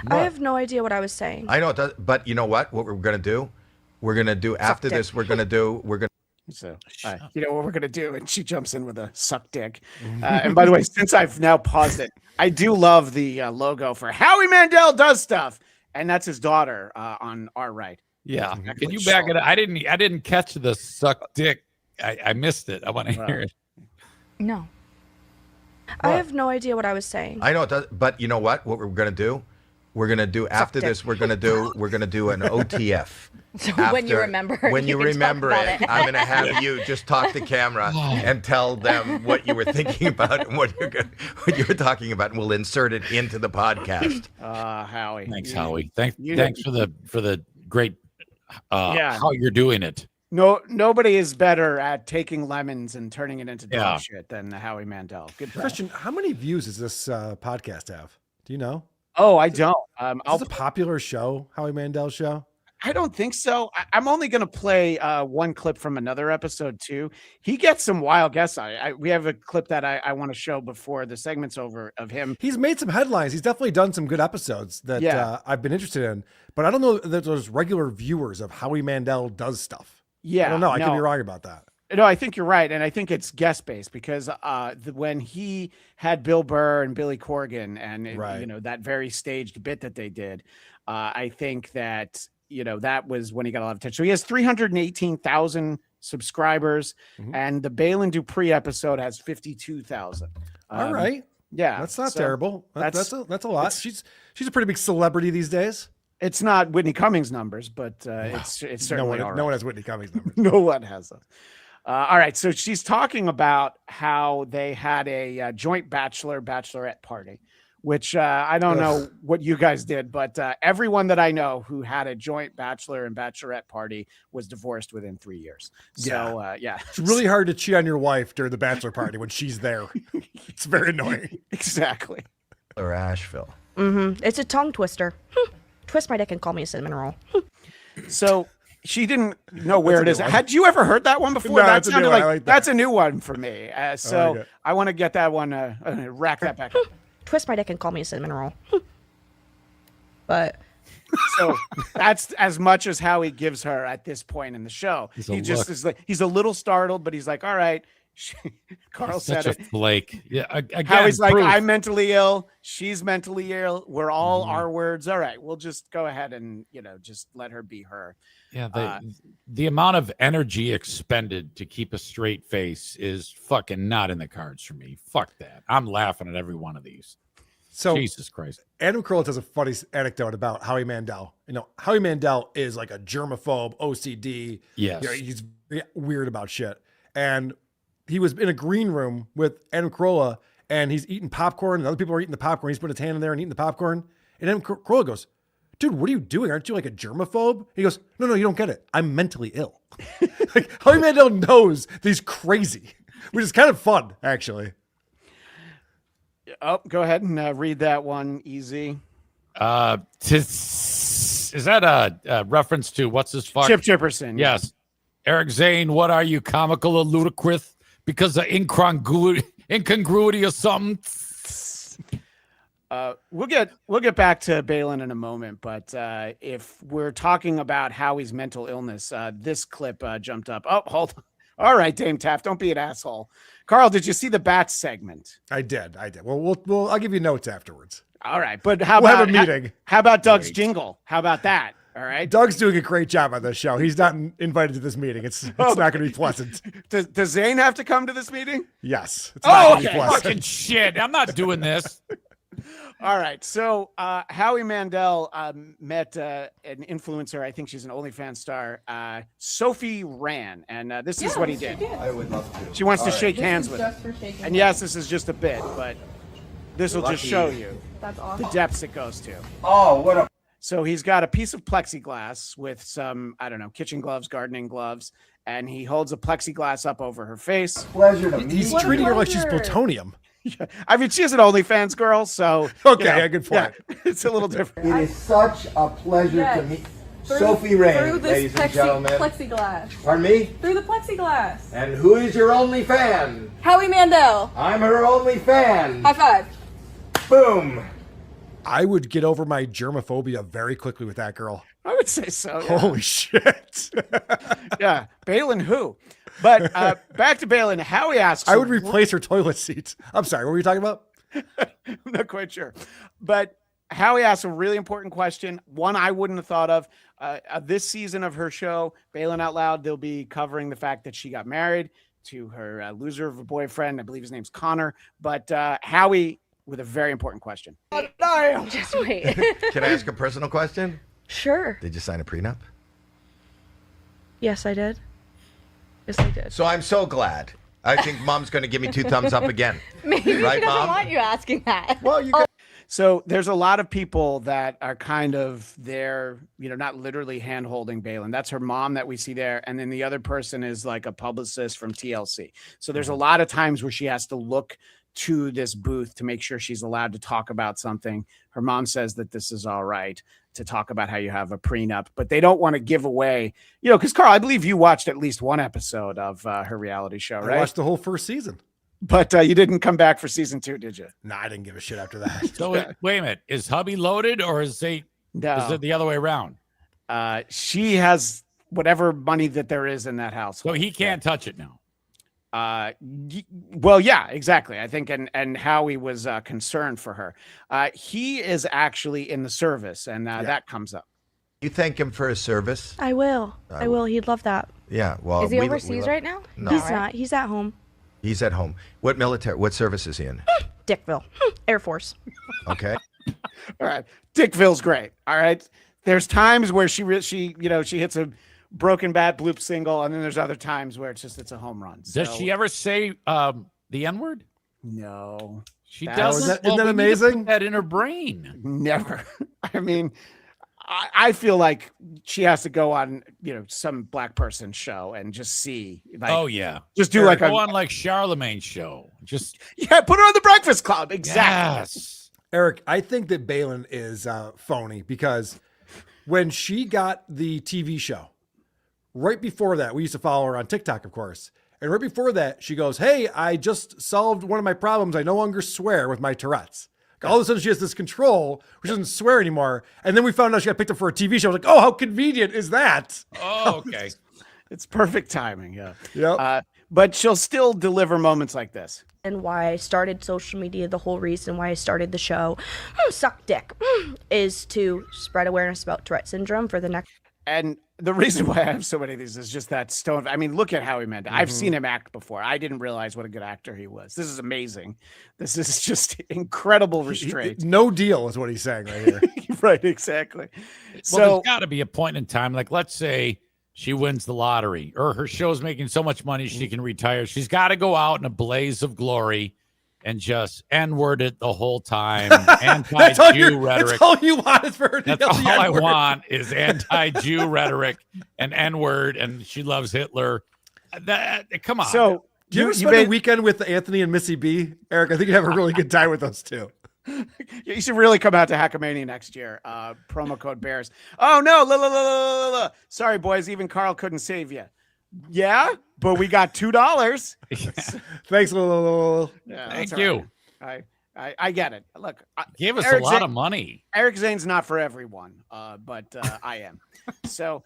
What? I have no idea what I was saying. I know it does, but you know what we're going to do? We're going to do after dick. this, we're going to So, you know what we're going to do? And she jumps in with a suck dick. And by the way, since I've now paused it, I do love the logo for Howie Mandel Does Stuff. And that's his daughter on our right. Yeah. Can you back it up? I didn't catch the suck dick. I missed it. I want to hear it. No. I have no idea what I was saying. I know it does, but you know what we're going to do? We're going to do after this, we're going to do an OTF. So when you remember it, when you can talk remember about it, I'm going to have you just talk to camera and tell them what you were thinking about and what you were talking about, and we'll insert it into the podcast. Howie. Thanks, Howie. Thanks for the great how you're doing it. No, nobody is better at taking lemons and turning it into dog shit than Howie Mandel. Good Christian, how many views does this podcast have? Do you know? Oh, I don't. Is this a popular show, Howie Mandel's show? I don't think so. I'm only going to play one clip from another episode too. He gets some wild guests. We have a clip that I want to show before the segment's over of him. He's made some headlines. He's definitely done some good episodes that I've been interested in, but I don't know that there's regular viewers of Howie Mandel Does Stuff. Yeah. I don't know. I could be wrong about that. No, I think you're right. And I think it's guest based because when he had Bill Burr and Billy Corgan and, you know, that very staged bit that they did, I think that, you know, that was when he got a lot of attention. So he has 318,000 subscribers, and the Baylen Dupree episode has 52,000. All right. Yeah. That's not terrible. That's a lot. She's a pretty big celebrity these days. It's not Whitney Cummings numbers, but it's certainly all right. No one has Whitney Cummings numbers. No one has them. All right. So she's talking about how they had a joint bachelorette party, which I don't know what you guys did, but everyone that I know who had a joint bachelor and bachelorette party was divorced within 3 years. So, It's really hard to cheat on your wife during the bachelor party when she's there. It's very annoying. Exactly. Or Asheville. It's a tongue twister. Twist my dick and call me a cinnamon roll. So she didn't know where it is. Had you ever heard that one before? No, That it's a new sounded one. like, I like that. that's a new one for me. So like it. I want to get that one, rack that back up. Twist my dick and call me a cinnamon roll. But so that's as much as Howie gives her at this point in the show. He just is like, he's a little startled, but he's like, all right. Carl He's said such it. a flake. Yeah. Again, Howie's like, proof. I'm mentally ill. She's mentally ill. We're all our words. All right. We'll just go ahead and, you know, just let her be her. Yeah. The amount of energy expended to keep a straight face is fucking not in the cards for me. Fuck that. I'm laughing at every one of these. So Jesus Christ. Adam Carolla has a funny anecdote about Howie Mandel. You know, Howie Mandel is like a germaphobe, OCD. Yes. You know, he's weird about shit. And he was in a green room with Adam Carolla, and he's eating popcorn, and other people are eating the popcorn. He's putting his hand in there and eating the popcorn. And Adam Carolla goes, dude, what are you doing? Aren't you like a germaphobe? He goes, no, you don't get it. I'm mentally ill. Like, Howie Mandel knows that he's crazy, which is kind of fun, actually. Oh, go ahead and read that one, easy. Is that a reference to what's his fuck? Chip Chipperson. Yes. Eric Zane, what are you, comical or ludicrous? Because of incongruity or something? We'll get back to Baylen in a moment, but if we're talking about Howie's mental illness, this clip jumped up. Oh, hold on. All right, Dame Taft, don't be an asshole. Carl, did you see the Bats segment? I did. Well, I'll give you notes afterwards. All right, but how We'll about have a meeting? How about Doug's jingle? How about that? All right. Doug's doing a great job on this show. He's not invited to this meeting. It's not going to be pleasant. Does Zane have to come to this meeting? Yes. It's not gonna be pleasant. Fucking shit. I'm not doing this. All right. So Howie Mandel met an influencer. I think she's an OnlyFans star, Sophie Ran. And this is what he did. I would love to. She wants to shake This hands is with just him. for shaking And yes, this is just a bit, but this will just Lucky. show you That's awesome. the depths it goes to. Oh, what a So he's got a piece of plexiglass with some, I don't know, kitchen gloves, gardening gloves, and he holds a plexiglass up over her face. pleasure to meet He's you. treating her like she's plutonium. I mean, she's an OnlyFans girl, so Okay, you know, good point. yeah, it's a little different. It is such a pleasure to meet Sophie Ray, ladies and gentlemen. Plexiglass. Pardon me? Through the plexiglass. And who is your only fan? Howie Mandel. I'm her only fan. High five. Boom. I would get over my germophobia very quickly with that girl. I would say so. Yeah. Holy shit. Yeah, Baylen who? But back to Baylen. Howie asks. I would replace her toilet seat. I'm sorry, what were you talking about? I'm not quite sure. But Howie asked a really important question. One I wouldn't have thought of. This season of her show, Baylen Out Loud, they'll be covering the fact that she got married to her loser of a boyfriend. I believe his name's Connor. But Howie with a very important question. Just wait. Can I ask a personal question? Sure. Did you sign a prenup? Yes, I did. Yes, I did. So I'm so glad. I think Mom's going to give me 2 thumbs up again. Maybe Right, she doesn't Mom? want you asking that. Well, you got. So there's a lot of people that are kind of there, you know, not literally hand holding Baylen. That's her mom that we see there. And then the other person is like a publicist from TLC. So there's a lot of times where she has to look to this booth to make sure she's allowed to talk about something. Her mom says that this is all right to talk about how you have a prenup, but they don't want to give away, because Karl, I believe you watched at least one episode of her reality show, right? I watched the whole first season. But you didn't come back for season 2, did you? No, I didn't give a shit after that. So wait a minute, is hubby loaded or is it the other way around? She has whatever money that there is in that house. So he can't touch it now. Well, yeah, exactly. I think, and Howie was concerned for her. He is actually in the service, and that comes up. You thank him for his service? I will. I will. He'd love that. Yeah. Well, is he overseas right now? No, he's not. He's at home. He's at home. What service is he in? Dickville, Air Force. Okay. All right. Dickville's great. All right. There's times where she hits a broken bat bloop single, and then there's other times where it's a home run. Does she ever say the N-word? No. She doesn't. Isn't that amazing? Put that in her brain. Never. I mean, I feel like she has to go on, some black person show and just see. Like, oh yeah, just do go on like Charlemagne's show. Just put her on the Breakfast Club. Exactly. Yes. Eric, I think that Baylen is phony because when she got the TV show, right before that, we used to follow her on TikTok, of course. And right before that, she goes, "Hey, I just solved one of my problems. I no longer swear with my Tourette's." All of a sudden, she has this control where she doesn't swear anymore. And then we found out she got picked up for a TV show. I was like, oh, how convenient is that? Oh, okay. It's perfect timing. Yeah. Yep. But she'll still deliver moments like this. And why I started social media, the whole reason why I started the show, Suck Dick, is to spread awareness about Tourette syndrome for the next. And the reason why I have so many of these is just that stone. I mean, look at Howie Mandel. I've seen him act before. I didn't realize what a good actor he was. This is amazing. This is just incredible restraint. No deal is what he's saying right here. Right, exactly. Well, there's got to be a point in time, like let's say she wins the lottery or her show's making so much money she can retire. She's got to go out in a blaze of glory and just N-word it the whole time. Anti-Jew rhetoric. That's all you want is for her to That's yell all the I N-word. want is anti-Jew rhetoric and N-word, and she loves Hitler. Come on. So, do you ever spend a weekend with Anthony and Missy B? Eric, I think you have a really good time with those two. You should really come out to Hackamania next year. Promo code Bears. Oh, no. Sorry, boys. Even Karl couldn't save you. Yeah, but we got $2. Thanks, Lil. Yeah, Thank you. Right. I get it. Look, give us Eric a lot of money. Eric Zane's not for everyone, but I am. So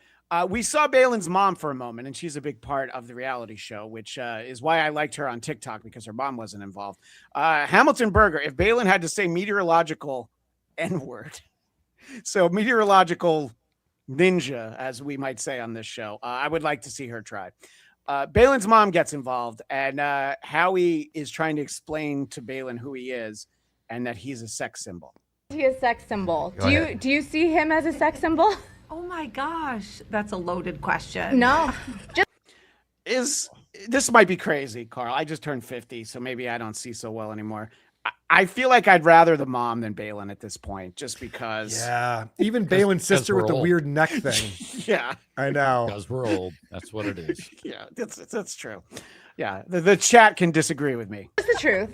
we saw Baylen's mom for a moment, and she's a big part of the reality show, which is why I liked her on TikTok because her mom wasn't involved. Hamilton Berger, if Baylen had to say meteorological N-word, so meteorological ninja, as we might say on this show, I would like to see her try. Baylen's mom gets involved, and Howie is trying to explain to Baylen who he is and that he's a sex symbol. Is he a sex symbol? Go ahead. Do you see him as a sex symbol? Oh my gosh, that's a loaded question. No. This might be crazy, Karl. I just turned 50, so maybe I don't see so well anymore. I feel like I'd rather the mom than Baylen at this point, just because. Yeah, even Baylen's sister with the weird neck thing. Yeah, I know. Because we're old. That's what it is. Yeah, that's true. Yeah, the chat can disagree with me. What's the truth?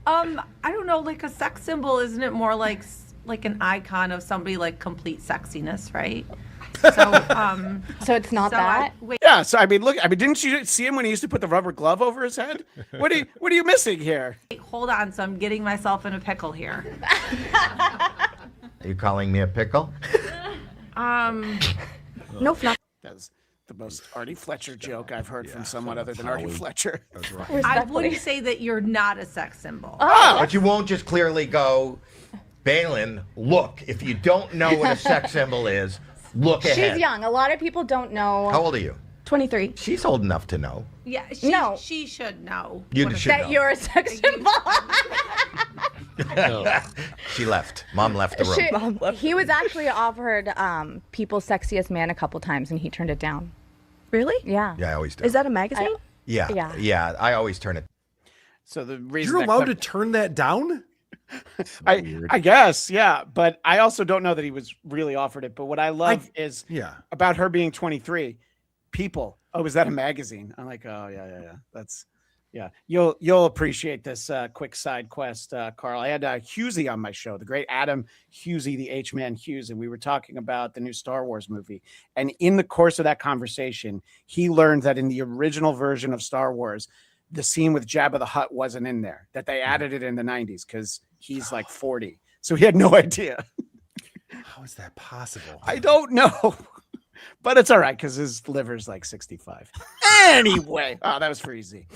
I don't know, like a sex symbol, isn't it more like an icon of somebody like complete sexiness, right? So it's not that. Yeah, so I mean, look, didn't you see him when he used to put the rubber glove over his head? What are you missing here? Hold on, so I'm getting myself in a pickle here. Are you calling me a pickle? No, not. That's the most Artie Fletcher joke I've heard from someone other than Artie Fletcher. That's right. I wouldn't say that you're not a sex symbol. But you won't just clearly go, Baylen, look, if you don't know what a sex symbol is, look ahead. She's young. A lot of people don't know. How old are you? 23. She's old enough to know. Yeah, she should know. You should know. That you're a sex symbol. She left. Mom left the room. He was actually offered People's Sexiest Man a couple times, and he turned it down. Really? Yeah. Yeah, I always do. Is that a magazine? Yeah. I always turn it. So the reason You're allowed to turn that down? I guess, yeah. But I also don't know that he was really offered it. But what I love is about her being 23. People, oh, is that a magazine? I'm like, oh yeah. Yeah, you'll appreciate this quick side quest, Karl. I had Husey on my show, the great Adam Husey, the H-Man Hughes, and we were talking about the new Star Wars movie. And in the course of that conversation, he learned that in the original version of Star Wars, the scene with Jabba the Hutt wasn't in there, that they added it in the 90s because he's like 40. So he had no idea. How is that possible? I don't know. But it's all right because his liver's like 65. Anyway, that was for easy.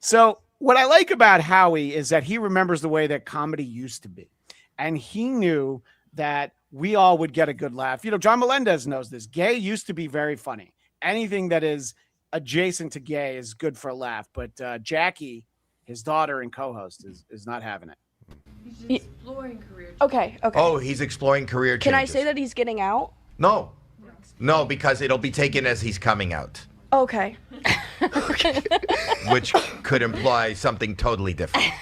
So what I like about Howie is that he remembers the way that comedy used to be. And he knew that we all would get a good laugh. You know, John Melendez knows this. Gay used to be very funny. Anything that is adjacent to gay is good for a laugh. But Jackie, his daughter and co-host, is not having it. He's exploring career. Okay. Oh, he's exploring career changes. Can I say that he's getting out? No, because it'll be taken as he's coming out. Okay. Which could imply something totally different.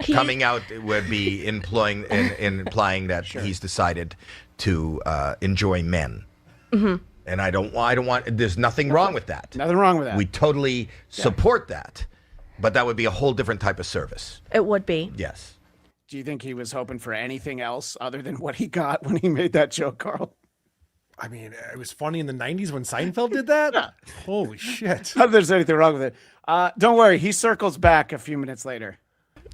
Coming out would be implying that he's decided to enjoy men. Mm-hmm. And I don't want. There's nothing wrong with that. Nothing wrong with that. We totally support that, but that would be a whole different type of service. It would be. Yes. Do you think he was hoping for anything else other than what he got when he made that joke, Karl? I mean, it was funny in the 90s when Seinfeld did that. Yeah. Holy shit. Not that there's anything wrong with it. Don't worry. He circles back a few minutes later.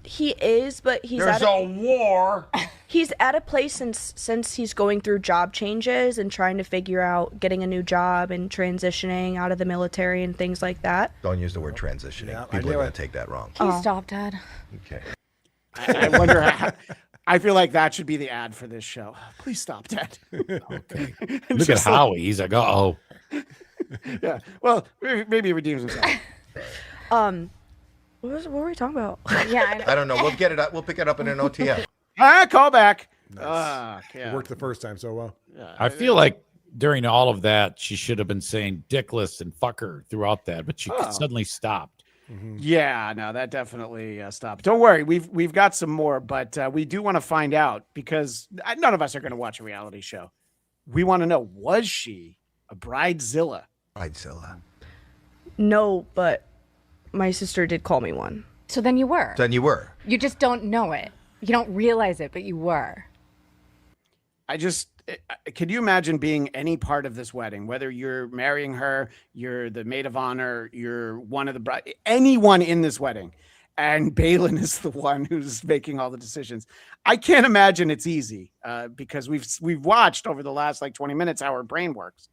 He is, but There's a war. He's at a place since he's going through job changes and trying to figure out getting a new job and transitioning out of the military and things like that. Don't use the word transitioning. Yeah, People are going to take that wrong. Please stop, Dad. Okay. I wonder how. I feel like that should be the ad for this show. Please stop, Dad. Okay. Look at Howie. He's like, uh-oh. Yeah. Well, maybe he redeems himself. What were we talking about? Yeah. I don't know. We'll get it up. We'll pick it up in an OTF. Call back. Nice. Yeah. It worked the first time so well. I feel like during all of that, she should have been saying dickless and fucker throughout that, but she suddenly stopped. Mm-hmm. Yeah, no, that definitely stopped. Don't worry, we've got some more, but we do want to find out because none of us are going to watch a reality show. We want to know, was she a bridezilla? Bridezilla. No, but my sister did call me one. So then you were. You just don't know it. You don't realize it, but you were. Can you imagine being any part of this wedding, whether you're marrying her, you're the maid of honor, you're one of the bride, anyone in this wedding, and Baylen is the one who's making all the decisions. I can't imagine it's easy because we've watched over the last like 20 minutes how her brain works.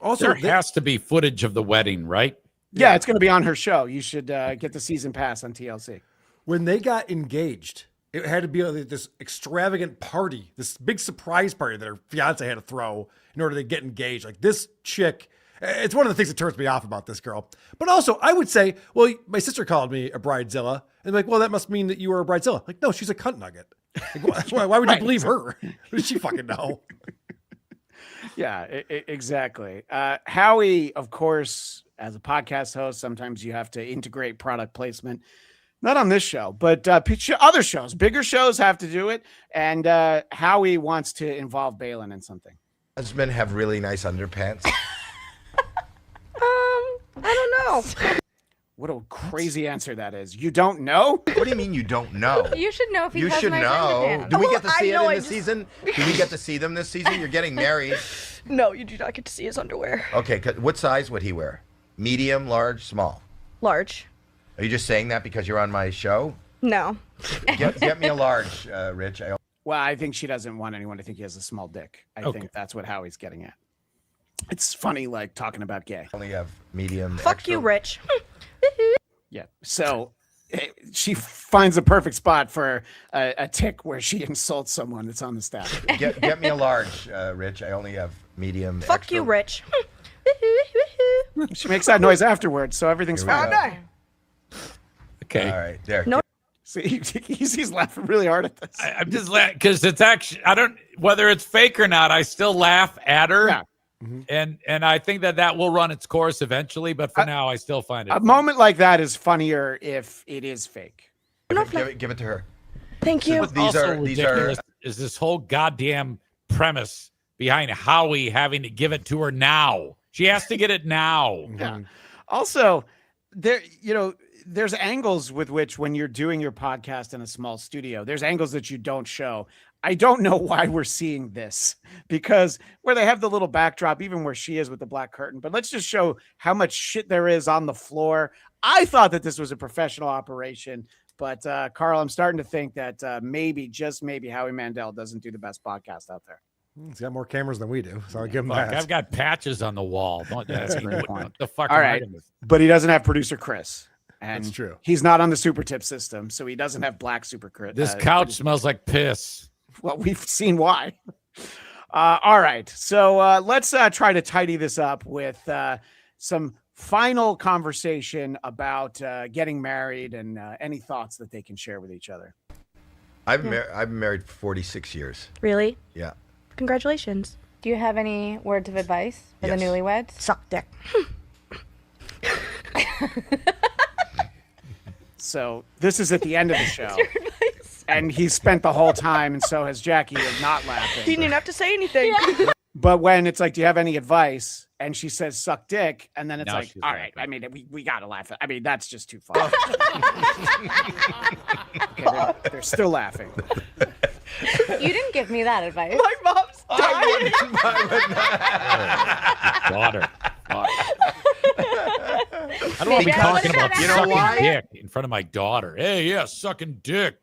Also, there has to be footage of the wedding, right? Yeah, it's going to be on her show. You should get the season pass on TLC. When they got engaged, it had to be this extravagant party, this big surprise party that her fiance had to throw in order to get engaged. Like this chick, it's one of the things that turns me off about this girl. But also, I would say, well, my sister called me a bridezilla. And like, well, that must mean that you were a bridezilla. Like, no, she's a cunt nugget. Like, why would you believe her? What does she fucking know? Yeah, exactly. Howie, of course, as a podcast host, sometimes you have to integrate product placement. Not on this show, but other shows, bigger shows have to do it. And Howie wants to involve Baylen in something. Husband have really nice underpants. I don't know. What a crazy answer that is. You don't know? What do you mean you don't know? You should know if he You has should nice know. underpants. Do we get to see it in I this season? Do we get to see them this season? You're getting married. No, you do not get to see his underwear. Okay, what size would he wear? Medium, large, small? Large. Are you just saying that because you're on my show? No. Get me a large, Rich. Well, I think she doesn't want anyone to think he has a small dick. I think that's what Howie's getting at. It's funny, like, talking about gay. Only have medium. Fuck extra. you, Rich. Yeah. So she finds a perfect spot for a tick where she insults someone that's on the staff. Get me a large, Rich. I only have medium. Fuck extra. you, Rich. She makes that noise afterwards, so everything's Here we fine. go. Okay. All right. There. No. See, he's laughing really hard at this. I'm just laughing because it's actually, whether it's fake or not, I still laugh at her. Yeah. And I think that will run its course eventually, but for now, I still find it A funny. moment like that is funnier if it is fake. Give it to her. Thank you. What's These also are ridiculous is this whole goddamn premise behind Howie having to give it to her now. She has to get it now. Yeah. Also, there's angles with which when you're doing your podcast in a small studio, there's angles that you don't show. I don't know why we're seeing this, because where they have the little backdrop, even where she is with the black curtain, but let's just show how much shit there is on the floor. I thought that this was a professional operation, but Karl, I'm starting to think that maybe, just maybe, Howie Mandel doesn't do the best podcast out there. He's got more cameras than we do, so I'll give him that. I've got patches on the wall. That's a good point. What the fuck? All right, but he doesn't have producer Chris. And that's true. He's not on the super tip system, so he doesn't have black super crit. This couch smells like piss. Well, we've seen why. All right, so let's try to tidy this up with some final conversation about getting married and any thoughts that they can share with each other. I've been married for 46 years. Really? Yeah. Congratulations. Do you have any words of advice for the newlyweds? Suck dick. So this is at the end of the show. And he spent the whole time, and so has Jackie, of not laughing. He didn't even have to say anything. But when it's like, do you have any advice? And she says, suck dick. And then it's Now like, she's all right, I mean, we got to laugh. I mean, that's just too far. Okay, they're still laughing. You didn't give me that advice. My mom's dying. Daughter. I don't want to be talking about sucking dick in front of my daughter. Hey, yeah, sucking dick.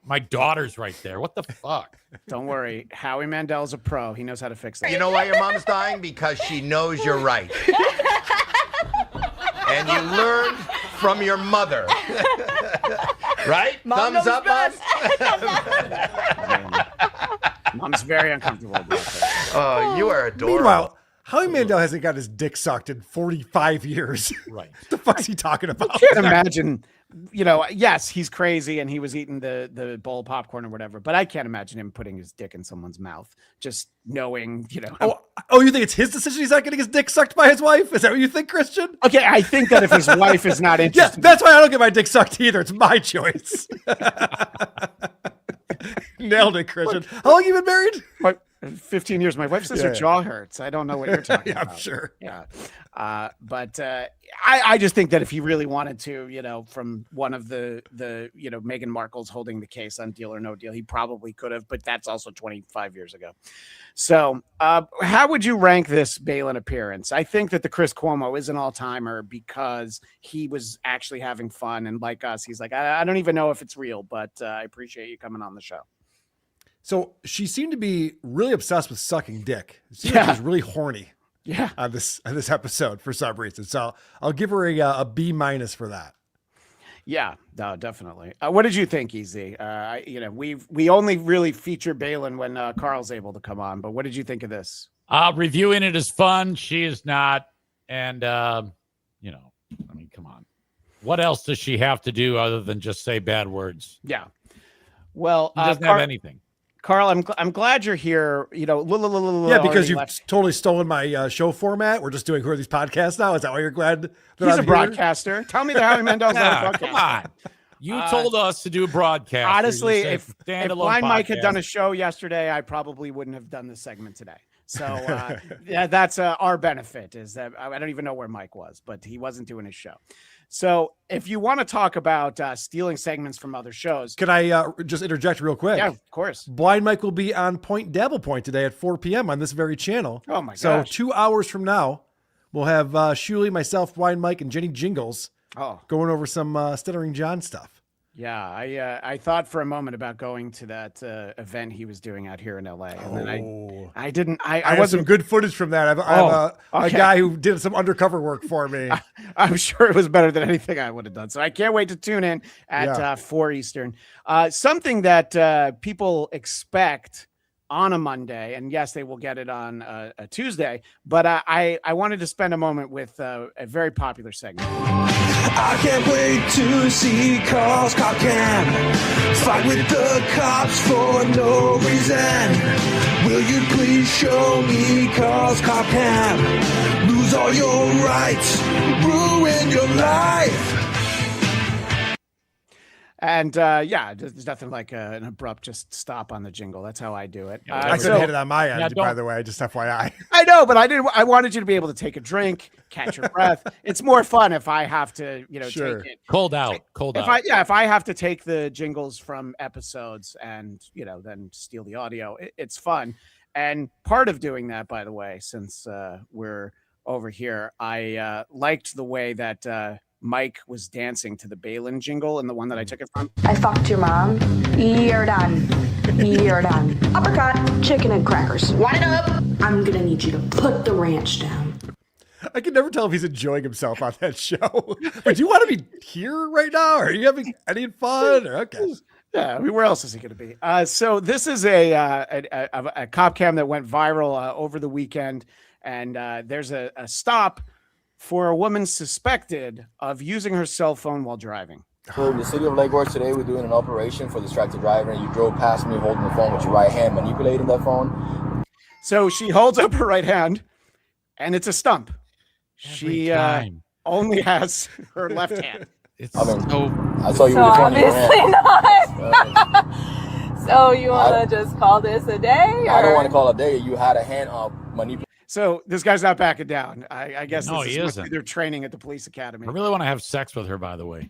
My daughter's right there. What the fuck? Don't worry. Howie Mandel's a pro. He knows how to fix that. You know why your mom's dying? Because she knows you're right. And you learned from your mother. Right? Mom Thumbs knows up, best. Mom's very uncomfortable about that. Oh, you are adorable. Meanwhile, Howie Mandel hasn't got his dick sucked in 45 years. Right. What the fuck's he talking about? I can't imagine, yes, he's crazy and he was eating the bowl of popcorn or whatever, but I can't imagine him putting his dick in someone's mouth, just knowing, Oh, you think it's his decision he's not getting his dick sucked by his wife? Is that what you think, Christian? Okay, I think that if his wife is not Yeah, interested. that's why I don't get my dick sucked either. It's my choice. Nailed it, Christian. How long have you been married? 15 years. My wife says her jaw hurts. I don't know what you're talking about. I'm sure. Yeah. But I just think that if he really wanted to, from one of the Meghan Markle's holding the case on Deal or No Deal, he probably could have, but that's also 25 years ago. So how would you rank this Baylen appearance? I think that the Chris Cuomo is an all-timer because he was actually having fun. And like us, he's like, I don't even know if it's real, but I appreciate you coming on the show. So she seemed to be really obsessed with sucking dick. She was really horny. Yeah. On this episode for some reason. So I'll give her a B- for that. Yeah, no, definitely. What did you think, Easy? We only really feature Baylen when Karl's able to come on, but what did you think of this? Reviewing it is fun. She is not. And, come on. What else does she have to do other than just say bad words? Yeah. Well, she doesn't have anything. Karl, I'm glad you're here. Yeah, because you've totally stolen my show format. We're just doing Who Are These Podcasts now? Is that why you're glad that he's I'm a broadcaster? Tell me that Howie Mandel's not a broadcaster. Come on. You told us to do a broadcast. Honestly, if Blind Mike had done a show yesterday, I probably wouldn't have done this segment today. So that's our benefit, is that I don't even know where Mike was, but he wasn't doing his show. So if you want to talk about stealing segments from other shows. Can I just interject real quick? Yeah, of course. Blind Mike will be on Point Dabble Point today at 4 p.m. on this very channel. Oh, my gosh. So 2 hours from now, we'll have Shuli, myself, Blind Mike, and Jenny Jingles going over some Stuttering John stuff. Yeah, I thought for a moment about going to that event he was doing out here in LA, and then I didn't. I have some good footage from that. I have a guy who did some undercover work for me. I'm sure it was better than anything I would have done. So I can't wait to tune in at 4 Eastern. Something that people expect on a Monday, and yes, they will get it on a Tuesday. But I wanted to spend a moment with a very popular segment. I can't wait to see Karl's cop cam fight with the cops for no reason. Will you please show me Karl's cop cam? Lose all your rights, ruin your life. And yeah, there's nothing like an abrupt just stop on the jingle. That's how I do it. I couldn't hit it on my end, by the way, just FYI. I know, but I wanted you to be able to take a drink, catch your breath. It's more fun if I have to, take it. Cold out. If I have to take the jingles from episodes and, then steal the audio, it's fun. And part of doing that, by the way, since we're over here, I liked the way that Mike was dancing to the Baylen jingle and the one that I took it from. I fucked your mom. You're done. You're done. Uppercut, chicken and crackers. Want it up? I'm gonna need you to put the ranch down. I can never tell if he's enjoying himself on that show. But do you want to be here right now? Are you having any fun? Okay. Yeah, I mean, where else is he going to be? So this is a cop cam that went viral over the weekend, and there's a stop for a woman suspected of using her cell phone while driving. So in the city of Lake Worth today, we're doing an operation for distracted driver, and you drove past me holding the phone with your right hand, manipulating that phone. So she holds up her right hand, and it's a stump. She only has her left hand. I saw you with one in your hand. Not. So you want to just call this a day? I don't want to call it a day. You had a hand up manipulating. So this guy's not backing down. I guess No, this he is isn't. their training at the police academy. I really want to have sex with her, by the way.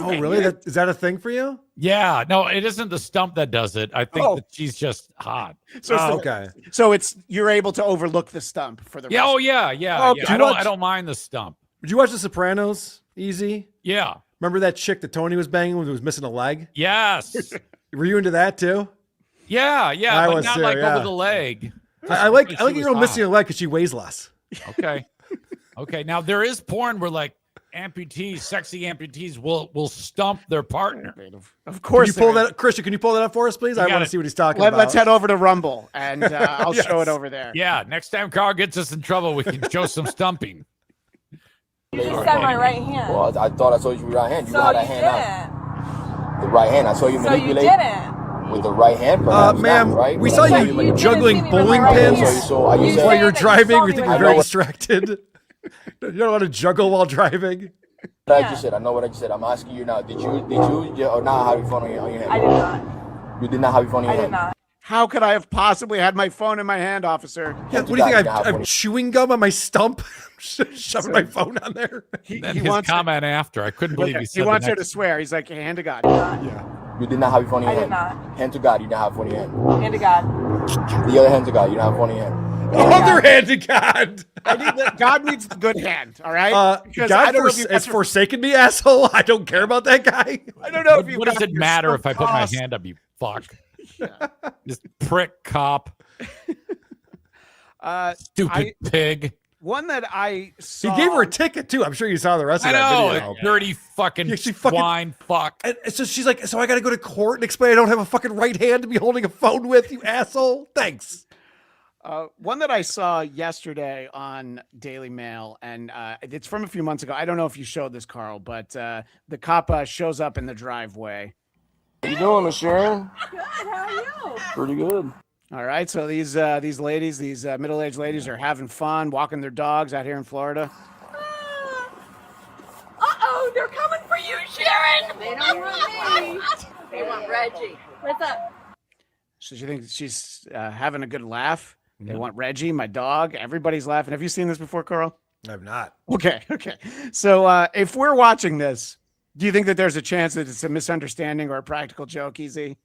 Oh, really? Is that a thing for you? Yeah. No, it isn't the stump that does it. I think that she's just hot. So okay. So you're able to overlook the stump for the Yeah. rest. Oh, yeah. Okay. Yeah. I don't mind the stump. Did you watch The Sopranos? Easy? Yeah. Remember that chick that Tony was banging when he was missing a leg? Yes. Were you into that too? Yeah. I But was not too, like yeah. over the leg. I like a girl missing a leg because she weighs less. Okay. Okay. Now there is porn where like amputees, sexy amputees will stump their partner. Of course. Can you pull that, Christian? Can you pull that up for us, please? I want to see what he's talking about. Let's head over to Rumble and I'll Yes. show it over there. Yeah. Next time Karl gets us in trouble, we can show some stumping. You just said my right hand. Well, I thought I saw you with your right hand. You So had a you hand didn't. out. The right hand. I saw you So manipulate. you didn't. With the right hand, perhaps. Ma'am, right? we But saw I you juggling bowling pins Are you while saying you're that you driving. saw We me think right you're very now? distracted. You don't want to juggle while driving. I just said. I know what I just said. I'm asking you now. Did you or not have your phone on your hand? I did not. You did not have your phone in your I did hand. not. How could I have possibly had my phone in my hand, officer? Yeah, what do you think? I'm chewing gum on my stump, shoving my phone on there. Then his comment after, I couldn't believe he said He wants the her to next- swear. He's like, hand to God. Yeah. You did not have your phone in I your did hand. not. Hand to God, you didn't have phone in your hand. Hand to God. The other hand to God, you didn't have phone in your hand. Other hand to God. God needs the good hand. All right. Because I God don't know if you has forsaken me, asshole. I don't care about that guy. I don't know if you. What does it matter if I put my hand up, you fuck? This prick cop. Stupid pig. One that I saw. He gave her a ticket too. I'm sure you saw the rest of that video. Dirty fucking swine fuck. And so she's like, so I got to go to court and explain I don't have a fucking right hand to be holding a phone with, you asshole. Thanks. One that I saw yesterday on Daily Mail, and it's from a few months ago. I don't know if you showed this, Karl, but the cop shows up in the driveway. How you doing, Miss Sharon? Good. How are you? Pretty good. All right, so these ladies, these middle-aged ladies, are having fun walking their dogs out here in Florida. Uh-oh, they're coming for you, Sharon. They don't want me. They want Reggie. What's up? So you think she's having a good laugh? They want Reggie, my dog. Everybody's laughing. Have you seen this before, Karl? I've not. Okay. So if we're watching this, do you think that there's a chance that it's a misunderstanding or a practical joke, Easy?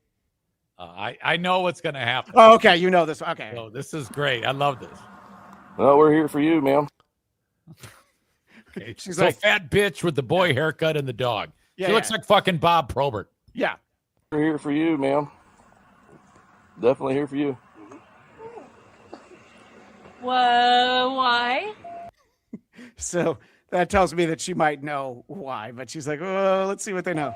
I know what's going to happen. Oh, okay. You know this. Okay. So this is great. I love this. Well, we're here for you, ma'am. Okay. She's So like- fat bitch with the boy haircut and the dog. Yeah, She looks yeah. like fucking Bob Probert. Yeah. We're here for you, ma'am. Definitely here for you. Why? So that tells me that she might know why, but she's like, oh, let's see what they know.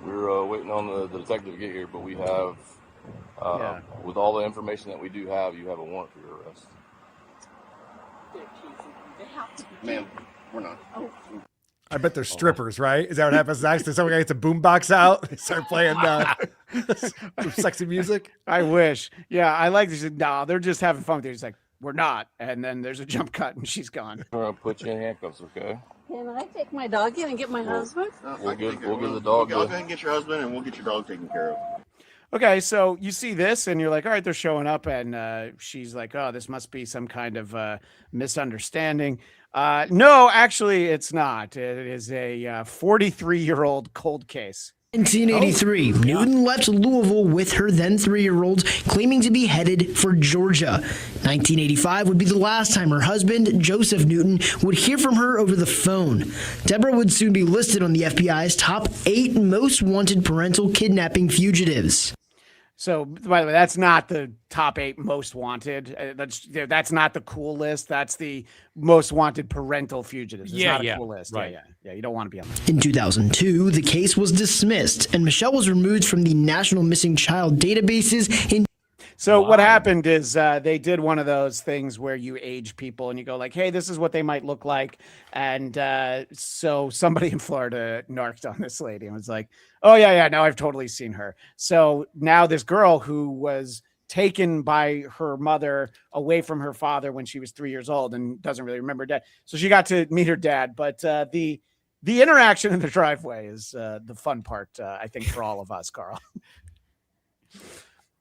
We're waiting on the detective to get here, but we have, with all the information that we do have, you have a warrant for your arrest. Ma'am, we're not. I bet they're strippers, right? Is that what happens next? Does someone gets a boombox out? They start playing sexy music. I wish. Yeah, I like this. No, they're just having fun with it. He's like, we're not. And then there's a jump cut and she's gone. I'm gonna put you in handcuffs, okay? Can I take my dog in and get my husband? We'll get the dog. Go ahead and get your husband, and we'll get your dog taken care of. Okay, so you see this and you're like, all right, they're showing up, and she's like, oh, this must be some kind of misunderstanding. No, actually, it's not. It is a 43-year-old cold case. 1983, Newton left Louisville with her then 3-year-old, claiming to be headed for Georgia. 1985 would be the last time her husband, Joseph Newton, would hear from her over the phone. Deborah would soon be listed on the FBI's top 8 most wanted parental kidnapping fugitives. So, by the way, that's not the top 8 most wanted. That's not the cool list. That's the most wanted parental fugitives. It's not a cool list. Right. Yeah, you don't want to be on that. In 2002, the case was dismissed, and Michelle was removed from the National Missing Child databases. So what happened is they did one of those things where you age people and you go like, hey, this is what they might look like. And so somebody in Florida narked on this lady and was like, oh, yeah, now I've totally seen her. So now this girl who was taken by her mother away from her father when she was 3 years old and doesn't really remember dad. So she got to meet her dad. But the interaction in the driveway is the fun part, I think, for all of us, Carl.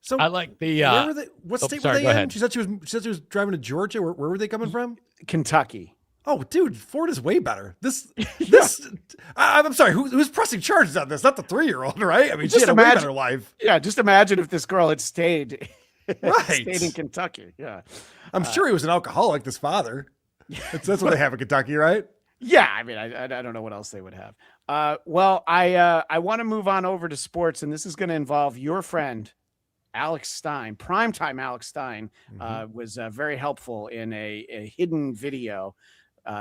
So I like the. Where were they, what state were sorry, they in? ahead. She said she was driving to Georgia. Where were they coming from? Kentucky. Oh, dude, Florida's way better. I'm sorry. Who's pressing charges on this? Not the 3-year-old, right? I mean, she had a way better life. Yeah, just imagine if this girl had stayed, Right. stayed in Kentucky. Yeah, I'm sure he was an alcoholic. This father. That's what they have in Kentucky, right? Yeah, I mean, I don't know what else they would have. Well, I want to move on over to sports, and this is going to involve your friend, Alex Stein. Primetime Alex Stein was very helpful in a hidden video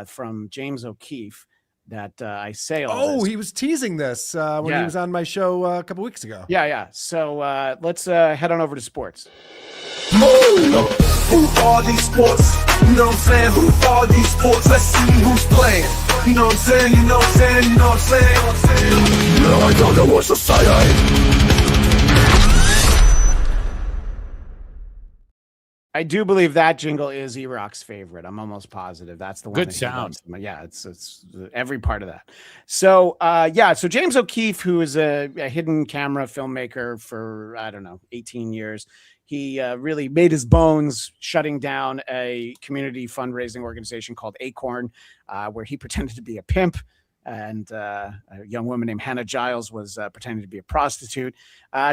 from James O'Keefe that I say all this. He was teasing this when he was on my show a couple weeks ago. Yeah. So let's head on over to sports. Who are these sports? You know what I'm saying? Who are these sports? Let's see who's playing. You know what I'm saying? You know what I'm saying? You know what I'm saying? No, I don't know what's society. I do believe that jingle is E-Rock's favorite. I'm almost positive that's the one. Good that he sound. loves. Yeah, it's every part of that. So so James O'Keefe, who is a hidden camera filmmaker for 18 years, he really made his bones shutting down a community fundraising organization called Acorn, where he pretended to be a pimp. And a young woman named Hannah Giles was pretending to be a prostitute.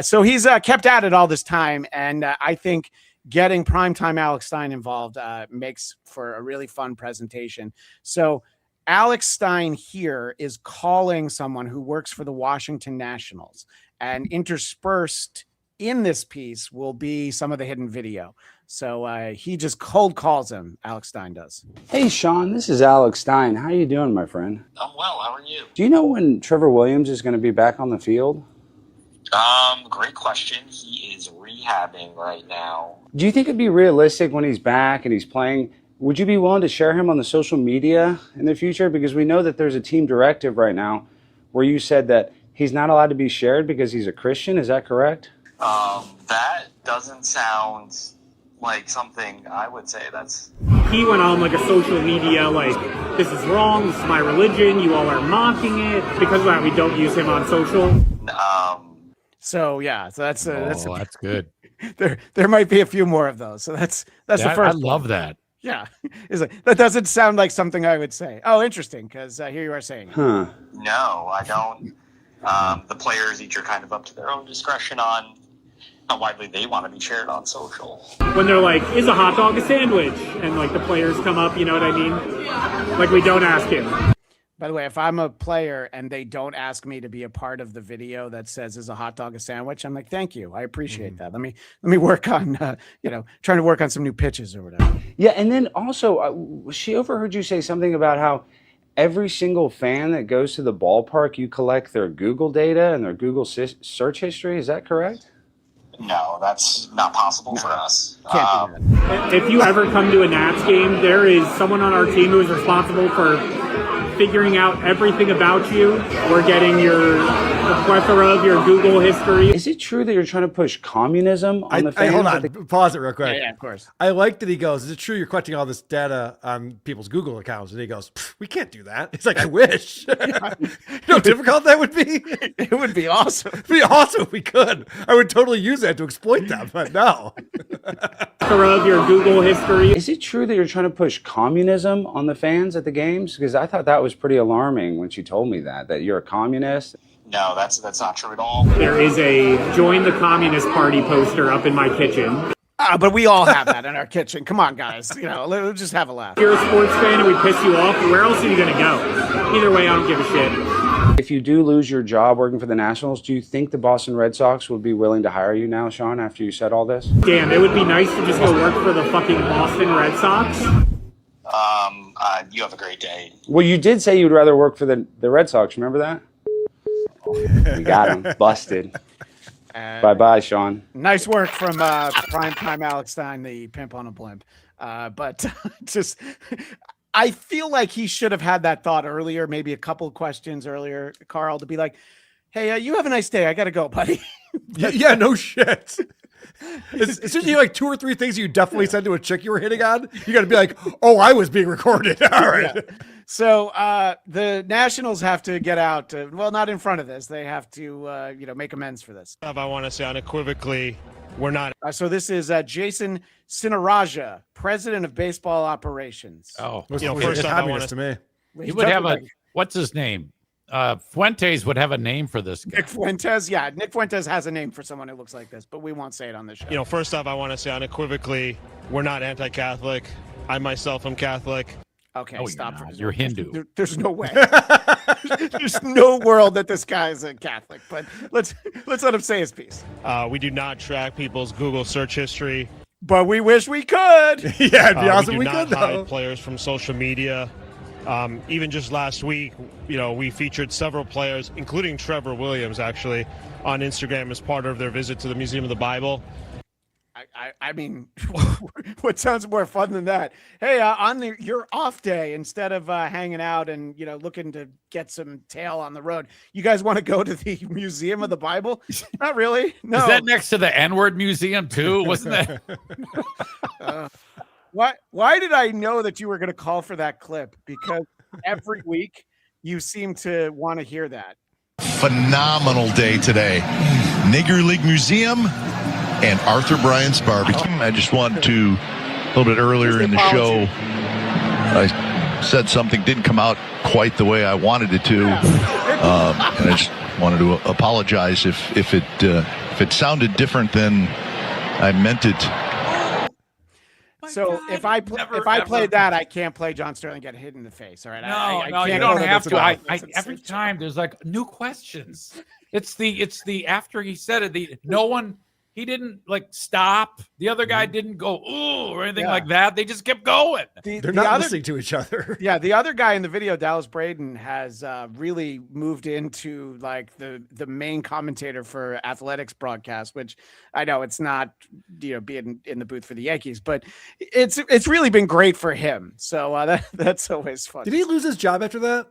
So he's kept at it all this time. And I think getting Primetime Alex Stein involved makes for a really fun presentation. So Alex Stein here is calling someone who works for the Washington Nationals, and interspersed in this piece will be some of the hidden video. So he just cold calls him, Alex Stein does. Hey, Sean, this is Alex Stein. How you doing, my friend? I'm well. How are you? Do you know when Trevor Williams is going to be back on the field? Great question. He is rehabbing right now. Do you think it'd be realistic when he's back and he's playing? Would you be willing to share him on the social media in the future? Because we know that there's a team directive right now where you said that he's not allowed to be shared because he's a Christian. Is that correct? That doesn't sound like something I would say. He went on like a social media, like, this is wrong, this is my religion, you all are mocking it. Because of that, we don't use him on social. So that's good. There might be a few more of those. So that's the first. I love that. Yeah, it's like, that doesn't sound like something I would say. Oh, interesting, because here you are saying it. Huh. No, I don't. The players each are kind of up to their own discretion on how widely they want to be shared on social. When they're like, is a hot dog a sandwich? And like the players come up, you know what I mean? Like we don't ask him. By the way, if I'm a player and they don't ask me to be a part of the video that says, is a hot dog a sandwich? I'm like, thank you. I appreciate that. Let me work on, trying to work on some new pitches or whatever. Yeah, and then also, she overheard you say something about how every single fan that goes to the ballpark, you collect their Google data and their Google search history. Is that correct? No, that's not possible for us. Can't do that. If you ever come to a Nats game, there is someone on our team who is responsible for figuring out everything about you. We're getting your a plethora of your Google history. Is it true that you're trying to push communism on the fans? Hold on. Pause it real quick. Yeah, of course. I like that he goes, is it true you're collecting all this data on people's Google accounts? And he goes, we can't do that. He's like, I wish. You know how difficult that would be? It would be awesome. It'd be awesome if we could. I would totally use that to exploit them, but no. Of your Google history. Is it true that you're trying to push communism on the fans at the games? Because I thought that was pretty alarming when she told me that you're a communist. No, that's not true at all. There is a join the Communist Party poster up in my kitchen. But we all have that in our kitchen. Come on, guys. Let's just have a laugh. If you're a sports fan and we piss you off, where else are you going to go? Either way, I don't give a shit. If you do lose your job working for the Nationals, do you think the Boston Red Sox would be willing to hire you now, Sean, after you said all this? Damn, it would be nice to just go work for the fucking Boston Red Sox. You have a great day. Well, you did say you'd rather work for the Red Sox. Remember that? We got him. Busted. Bye-bye, Sean. Nice work from Primetime Alex Stein, the pimp on a blimp. But just... I feel like he should have had that thought earlier, maybe a couple questions earlier, Karl, to be like, hey, you have a nice day. I got to go, buddy. Yeah, no shit. It's usually like 2 or 3 things you definitely said to a chick you were hitting on. You got to be like, oh, I was being recorded. All right. Yeah. So the Nationals have to get out. Well, not in front of this. They have to, make amends for this. I want to say unequivocally, we're not. So this is Jason Sinaraja, president of baseball operations. Oh, first off, I want to me. He would have what's his name? Fuentes would have a name for this guy. Nick Fuentes, yeah. Nick Fuentes has a name for someone who looks like this, but we won't say it on the show. First off, I want to say unequivocally, we're not anti-Catholic. I myself am Catholic. Okay, stop. You're Hindu. There's no way. There's no world that this guy is a Catholic. But let's let him say his piece. We do not track people's Google search history. But we wish we could. Yeah, it'd be awesome. We We do could not hide though. players from social media. Even just last week, we featured several players, including Trevor Williams, actually, on Instagram as part of their visit to the Museum of the Bible. I mean, what sounds more fun than that? Hey, on your off day, instead of hanging out and looking to get some tail on the road, you guys want to go to the Museum of the Bible? Not really. No. Is that next to the N-word museum too? Wasn't that? Why did I know that you were going to call for that clip? Because every week you seem to want to hear that. Phenomenal day today. Nigger League Museum and Arthur Bryant's Barbecue. I just wanted to, a little bit earlier in the show, I said something didn't come out quite the way I wanted it to. And I just wanted to apologize if it sounded different than I meant it. So if I played that, I can't play John Sterling get hit in the face. All right. No, you don't have to. Every time there's like new questions. It's the after he said it. He didn't like stop. The other guy didn't go ooh or anything like that. They just kept going. They're not listening to each other. Yeah, the other guy in the video, Dallas Braden, has really moved into like the main commentator for athletics broadcast, which I know it's not being in the booth for the Yankees, but it's really been great for him. So that's always fun. Did he lose his job after that?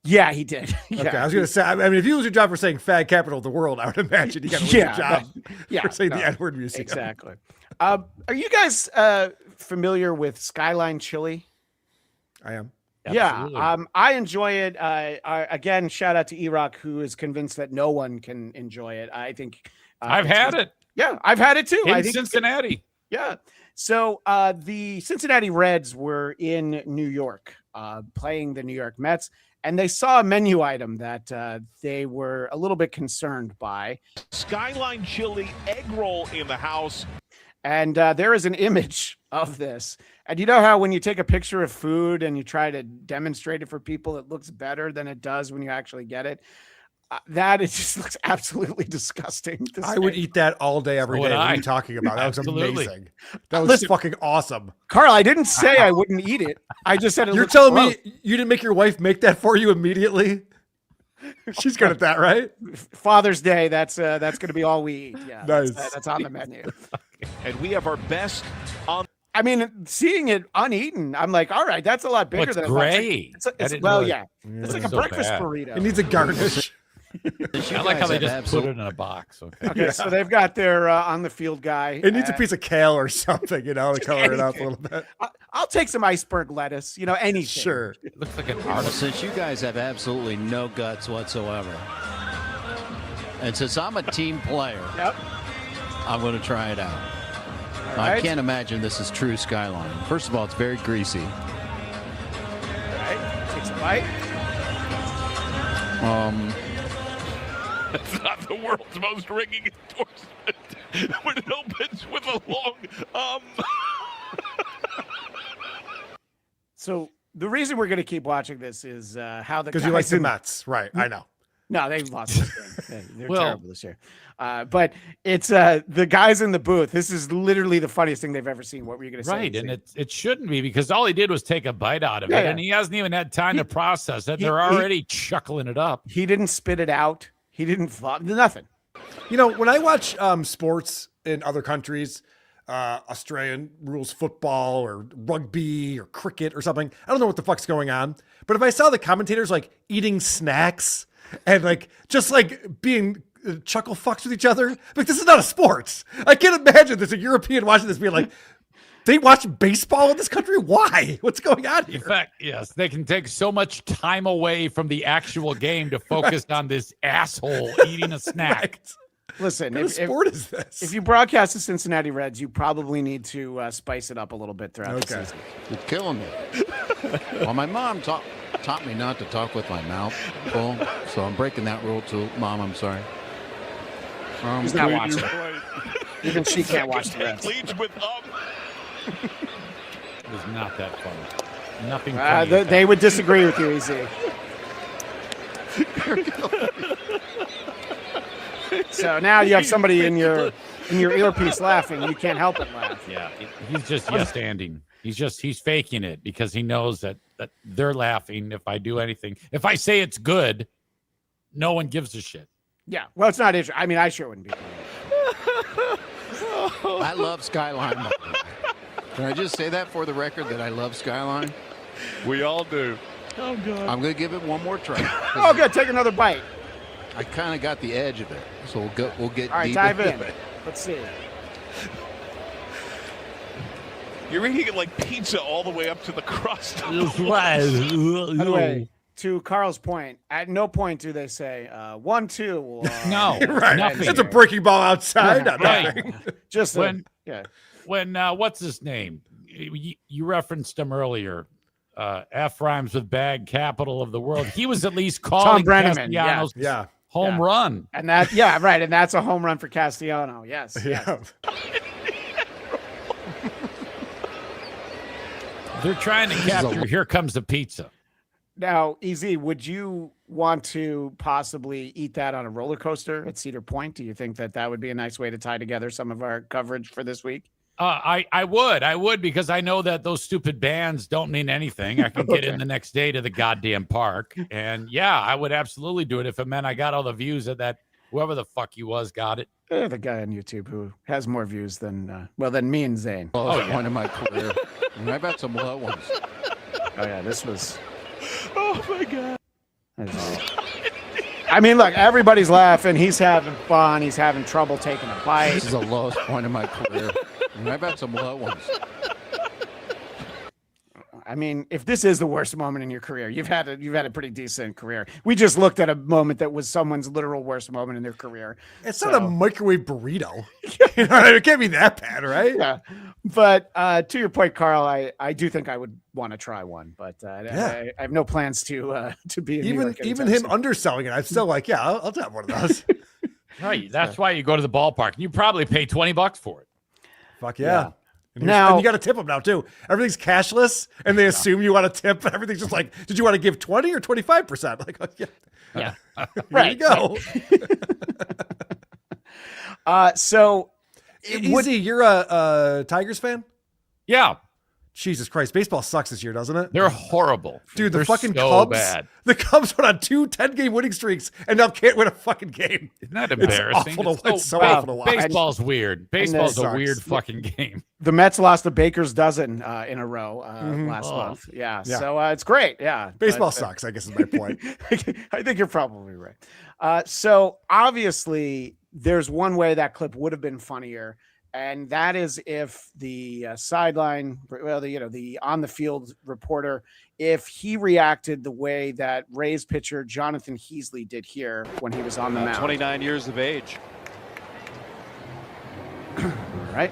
Yeah, he did. Okay, I was going to say, I mean, if you lose your job for saying fag capital of the world, I would imagine you got to lose your job for saying the N-word museum. Exactly. Are you guys familiar with Skyline Chili? I am. Absolutely. Yeah, I enjoy it. Again, shout out to E-Rock, who is convinced that no one can enjoy it. I think I've had it. Yeah, I've had it too. In Cincinnati. Yeah. So the Cincinnati Reds were in New York playing the New York Mets. And they saw a menu item that they were a little bit concerned by. Skyline Chili egg roll in the house. And there is an image of this. And you know how when you take a picture of food and you try to demonstrate it for people, it looks better than it does when you actually get it? It just looks absolutely disgusting. I would eat that all day, every day. What are you talking about? That was amazing. That was fucking awesome. Karl, I didn't say I wouldn't eat it. I just said it You're telling me you didn't make your wife make that for you immediately? She's good at that, right? Father's Day, that's going to be all we eat. Yeah, nice. That's on the menu. And we have our best on. I mean, seeing it uneaten, I'm like, all right, that's a lot bigger than gray. It's like a breakfast burrito. It needs a garnish. I like how they just put it in a box. Okay, so they've got their on the field guy. It needs a piece of kale or something, to color it up a little bit. I'll take some iceberg lettuce, anything. Sure. It looks like an Well, artist. since you guys have absolutely no guts whatsoever, and since I'm a team player, I'm going to try it out. I can't imagine this is true Skyline. First of all, it's very greasy. All right, takes a bite. That's not the world's most ringing endorsement when it opens with a long So the reason we're going to keep watching this is how the Because you like the Mets. Right, I know. No, they've lost this game. They're terrible this year. But it's the guys in the booth. This is literally the funniest thing they've ever seen. What were you going to say? Right, and it shouldn't be because all he did was take a bite out of it, and he hasn't even had time to process it. They're already chuckling it up. He didn't spit it out. He didn't flop. Nothing. When I watch sports in other countries, Australian rules football or rugby or cricket or something, I don't know what the fuck's going on. But if I saw the commentators like eating snacks and just being chuckle fucks with each other, this is not a sport. I can't imagine there's a European watching this being like, they watch baseball in this country? Why? What's going on here? In fact, yes, they can take so much time away from the actual game to focus on this asshole eating a snack. Listen, What kind of sport is this? If you broadcast the Cincinnati Reds, you probably need to spice it up a little bit throughout the season. You're killing me. Well, my mom taught me not to talk with my mouth full, so I'm breaking that rule too. Mom, I'm sorry. He's not watching. Even she can't watch the Reds. Leads with It was not that funny. Nothing funny. They would disagree with you, EZ. So now you have somebody in your earpiece laughing. You can't help but laugh. Yeah, he's just standing. He's faking it because he knows that they're laughing if I do anything. If I say it's good, no one gives a shit. Yeah, well, it's not interesting. I mean, I sure wouldn't be. I love Skyline. Can I just say that for the record that I love Skyline? We all do. Oh, God. I'm going to give it one more try. Oh, good. Take another bite. I kind of got the edge of it, so we'll get All right, deep dive into in. it. Let's see. You're eating it like pizza all the way up to the crust. By the way, to Carl's point, at no point do they say 1, 2. No, right. nothing. It's a breaking ball outside. Right. Just when what's his name? You referenced him earlier. F rhymes with bag, capital of the world. He was at least calling Castellanos home run. And that, right. And that's a home run for Castellano. Yes. Yeah. They're trying to capture Here Comes the Pizza. Now, EZ, would you want to possibly eat that on a roller coaster at Cedar Point? Do you think that would be a nice way to tie together some of our coverage for this week? I would because I know that those stupid bans don't mean anything. I can get in the next day to the goddamn park. And yeah, I would absolutely do it if it meant I got all the views that whoever the fuck he was got it. The guy on YouTube who has more views than me and Zane. Point of my career. And I've had some low ones. Oh yeah, this was. Oh my God. I mean, look, everybody's laughing. He's having fun. He's having trouble taking a bite. This is the lowest point of my career. And I've had some low ones. I mean, if this is the worst moment in your career, you've had a pretty decent career. We just looked at a moment that was someone's literal worst moment in their career. It's not a microwave burrito. It can't be that bad, right? Yeah. But to your point, Carl, I do think I would want to try one, but I have no plans to be in New York even him underselling it. I'm still like, yeah, I'll have one of those. Right. That's why you go to the ballpark. You probably pay $20 for it. Fuck yeah. And you got to tip them now too. Everything's cashless, and they assume you want to tip. Everything's just like, did you want to give 20 or 25%? Like, yeah, right. Here you go. So, Easy, you're a Tigers fan? Yeah. Jesus Christ, baseball sucks this year, doesn't it? They're horrible. Dude, the They're fucking so Cubs. bad. The Cubs went on 2 10-game winning streaks and now can't win a fucking game. Isn't that embarrassing? It's so awful to watch. Baseball's weird. Baseball's a weird fucking game. The Mets lost the Baker's dozen in a row last Oh. month. Yeah. So it's great. Yeah. Baseball sucks, I guess is my point. I think you're probably right. So obviously, there's one way that clip would have been funnier, and that is if the sideline, the on the field reporter, if he reacted the way that Rays pitcher Jonathan Heasley did here when he was on the mound. 29 years of age. All right.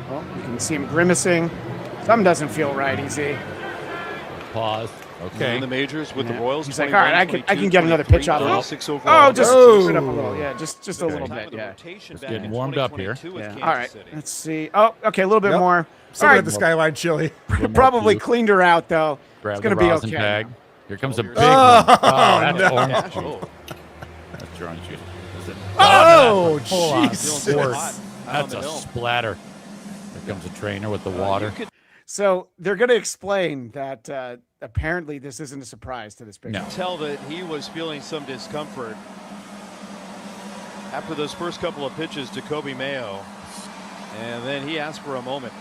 Well, you can see him grimacing. Something doesn't feel right, easy. Pause. Okay. In the majors with the Royals. He's like, all right, I can get another pitch off. Just spin up a little. Yeah, just a little bit. Yeah. Just getting warmed up here. Yeah. All right. Let's see. Oh, okay, a little bit more. Still All got the Skyline chili. Probably cleaned her out though. Grab It's gonna the be rosin okay. tag. Here comes a big Oh, one. That's no. orange juice. That's your orange juice. Oh, Hold on. Jesus. That's a splatter. Here comes a trainer with the water. So they're going to explain that apparently this isn't a surprise to this pitcher. No. Tell that he was feeling some discomfort after those first couple of pitches to Kobe Mayo, and then he asked for a moment.